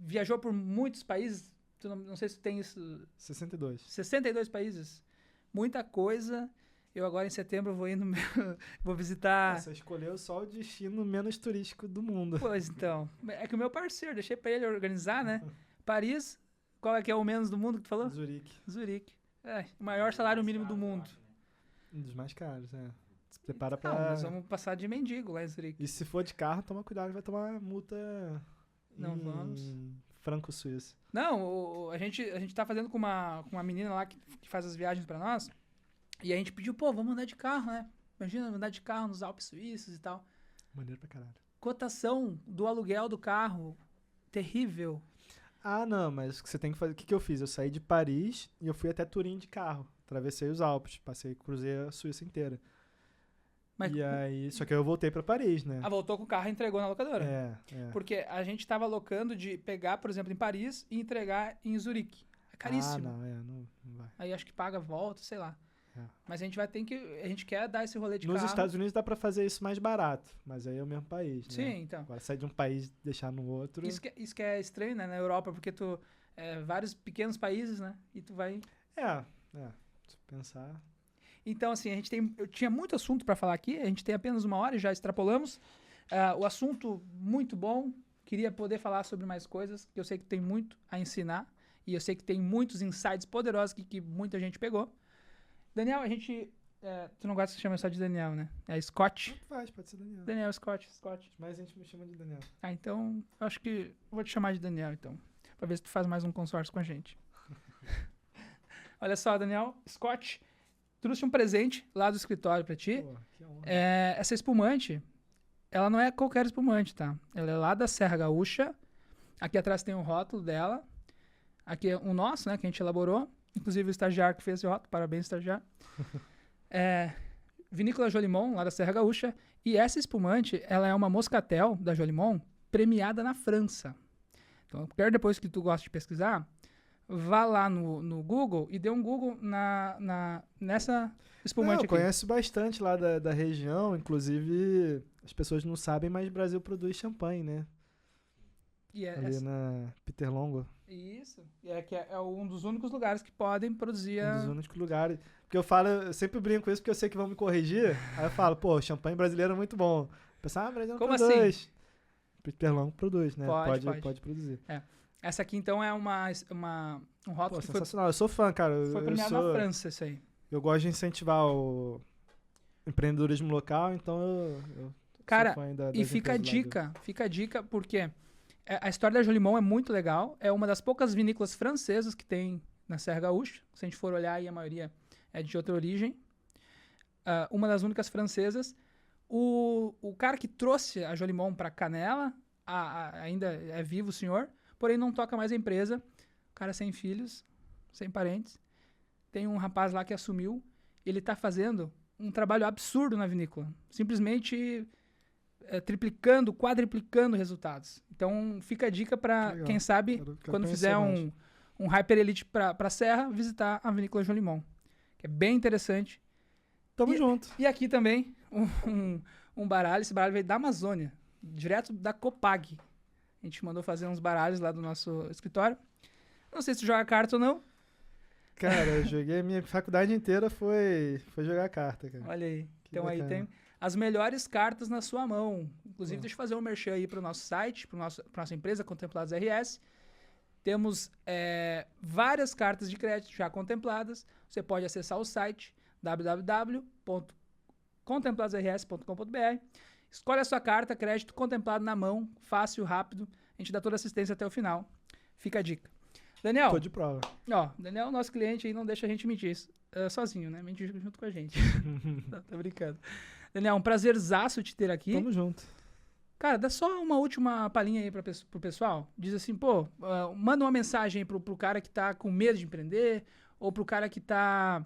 Viajou por muitos países. Tu não sei se tu tem isso... 62. 62 países. Muita coisa. Eu agora em setembro vou ir vou visitar... Você escolheu só o destino menos turístico do mundo. Pois então. É que o meu parceiro, deixei pra ele organizar, né? Paris... Qual é que é o menos do mundo que tu falou? Zurique. O maior salário mínimo do mundo. Um dos mais caros, Se prepara pra... Nós vamos passar de mendigo lá em Zurique. E se for de carro, toma cuidado, vai tomar multa vamos. franco suíço. Não, a gente tá fazendo com uma menina lá que faz as viagens pra nós. E a gente pediu, vamos andar de carro, né? Imagina andar de carro nos Alpes suíços e tal. Maneiro pra caralho. Cotação do aluguel do carro, terrível. Não, mas o que você tem que fazer... O que eu fiz? Eu saí de Paris e eu fui até Turim de carro. Atravessei os Alpes, cruzei a Suíça inteira. Mas, só que eu voltei pra Paris, né? Voltou com o carro e entregou na locadora. Porque a gente tava alocando de pegar, por exemplo, em Paris e entregar em Zurique. É caríssimo. Não vai. Aí acho que paga volta, sei lá. Mas a gente a gente quer dar esse rolê de Nos carro. Estados Unidos dá pra fazer isso mais barato, mas aí é o mesmo país, né? Sim, então. Agora sair de um país e deixar no outro... Isso que é estranho, né, na Europa, porque tu... vários pequenos países, né, e tu vai... se pensar... Então, assim, eu tinha muito assunto pra falar aqui, a gente tem apenas 1 hora e já extrapolamos. O assunto muito bom, queria poder falar sobre mais coisas, que eu sei que tem muito a ensinar, e eu sei que tem muitos insights poderosos que muita gente pegou. Daniel, a gente... tu não gosta de chamar só de Daniel, né? É Scott. Tanto faz, pode ser Daniel. Daniel, Scott. Mas a gente me chama de Daniel. Então, eu acho que vou te chamar de Daniel, então. Pra ver se tu faz mais um consórcio com a gente. Olha só, Daniel, Scott, trouxe um presente lá do escritório pra ti. Pô, que honra. Essa espumante, ela não é qualquer espumante, tá? Ela é lá da Serra Gaúcha. Aqui atrás tem um rótulo dela. Aqui é um nosso, né, que a gente elaborou. Inclusive o estagiário que fez esse rótulo. Parabéns, estagiário. Vinícola Jolimon, lá da Serra Gaúcha. E essa espumante, ela é uma moscatel da Jolimon premiada na França. Então, eu quero depois que tu gosta de pesquisar, vá lá no Google e dê um Google nessa espumante Eu aqui. conheço bastante lá da região, inclusive as pessoas não sabem, mas o Brasil produz champanhe, né? E Ali na Peter Longo. Isso. E que é um dos únicos lugares que podem produzir Um dos únicos lugares. Porque eu sempre brinco com isso porque eu sei que vão me corrigir. Aí eu falo, pô, champanhe brasileiro é muito bom. O pessoal, Brasil não Como produz. assim? Peter Longo produz, né? Pode. Produzir. Essa aqui, então, é um rótulo Pô, que sensacional. Eu sou fã, cara. foi premiado na França, isso aí. Eu gosto de incentivar o empreendedorismo local, então eu Cara, sou fã das e fica a empresas lá dica, porque a história da Jolimon é muito legal. É uma das poucas vinícolas francesas que tem na Serra Gaúcha. Se a gente for olhar aí, a maioria é de outra origem. Uma das únicas francesas. O cara que trouxe a Jolimon para Canela, ainda é vivo o senhor, porém não toca mais a empresa. O cara sem filhos, sem parentes. Tem um rapaz lá que assumiu. Ele está fazendo um trabalho absurdo na vinícola. Simplesmente triplicando, quadriplicando resultados. Então fica a dica para Legal. quem sabe, Quero quando conhecer fizer mais. um Hyper Elite para a Serra, visitar a vinícola Jolimon, que é bem interessante. Tamo junto. E aqui também um baralho. Esse baralho veio da Amazônia, direto da Copag. A gente mandou fazer uns baralhos lá do nosso escritório. Não sei se tu joga carta ou não. Cara, eu joguei a minha faculdade inteira foi jogar carta, cara. Olha aí. Que Então aí bacana. tem as melhores cartas na sua mão. Inclusive, Pô. deixa eu fazer um merchan aí para o nosso site, para nossa empresa, Contemplados RS. Temos várias cartas de crédito já contempladas. Você pode acessar o site www.contempladosrs.com.br. Escolhe a sua carta, crédito contemplado na mão, fácil, rápido. A gente dá toda a assistência até o final. Fica a dica. Daniel, Tô de prova. Daniel, nosso cliente aí, não deixa a gente mentir sozinho, né? Mentir junto com a gente. Tá brincando. Daniel, um prazerzaço te ter aqui. Tamo junto. Cara, dá só uma última palhinha aí pro pessoal. Diz assim, pô, manda uma mensagem aí pro cara que tá com medo de empreender, ou pro cara que tá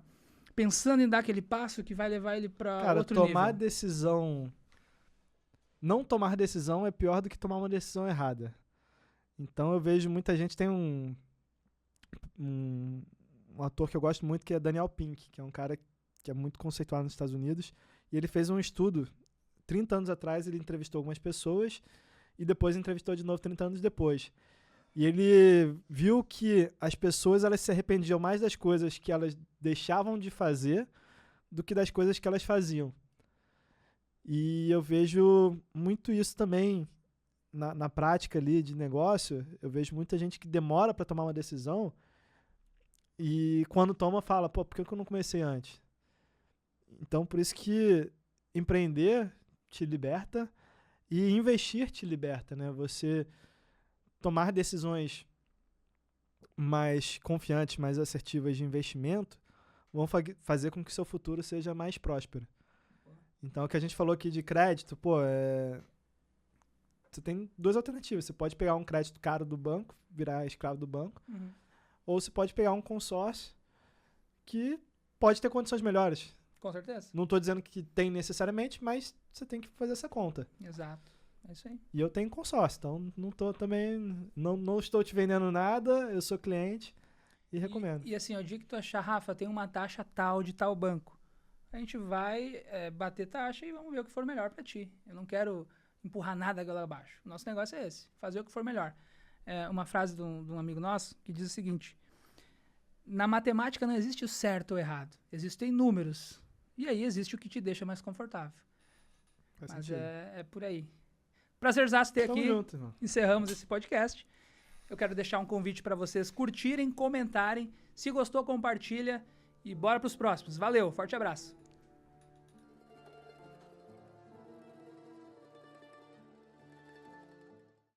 pensando em dar aquele passo que vai levar ele pra Cara, outro tomar nível. decisão... Não tomar decisão é pior do que tomar uma decisão errada. Então eu vejo muita gente... Tem um ator que eu gosto muito, que é Daniel Pink, que é um cara que é muito conceituado nos Estados Unidos. E ele fez um estudo, 30 anos atrás, ele entrevistou algumas pessoas e depois entrevistou de novo 30 anos depois. E ele viu que as pessoas elas se arrependiam mais das coisas que elas deixavam de fazer do que das coisas que elas faziam. E eu vejo muito isso também na prática ali de negócio. Eu vejo muita gente que demora para tomar uma decisão e quando toma fala, pô, por que eu não comecei antes? Então, por isso que empreender te liberta e investir te liberta, né? Você tomar decisões mais confiantes, mais assertivas de investimento vão fazer com que seu futuro seja mais próspero. Então, o que a gente falou aqui de crédito, pô, você tem duas alternativas. Você pode pegar um crédito caro do banco, virar escravo do banco, ou você pode pegar um consórcio que pode ter condições melhores. Com certeza. Não estou dizendo que tem necessariamente, mas você tem que fazer essa conta. Exato. É isso aí. E eu tenho consórcio, então não estou te vendendo nada, eu sou cliente e recomendo. E assim, o dia que tu achar, Rafa, tem uma taxa tal de tal banco, a gente vai bater taxa e vamos ver o que for melhor para ti. Eu não quero empurrar nada lá abaixo. O nosso negócio é esse, fazer o que for melhor. Uma frase de um amigo nosso que diz o seguinte: na matemática não existe o certo ou errado, existem números. E aí existe o que te deixa mais confortável. Faz Mas sentido. é por aí. Prazerzaço ter Tamo aqui. junto, irmão. Encerramos esse podcast. Eu quero deixar um convite para vocês curtirem, comentarem. Se gostou, compartilha. E bora para os próximos. Valeu, forte abraço.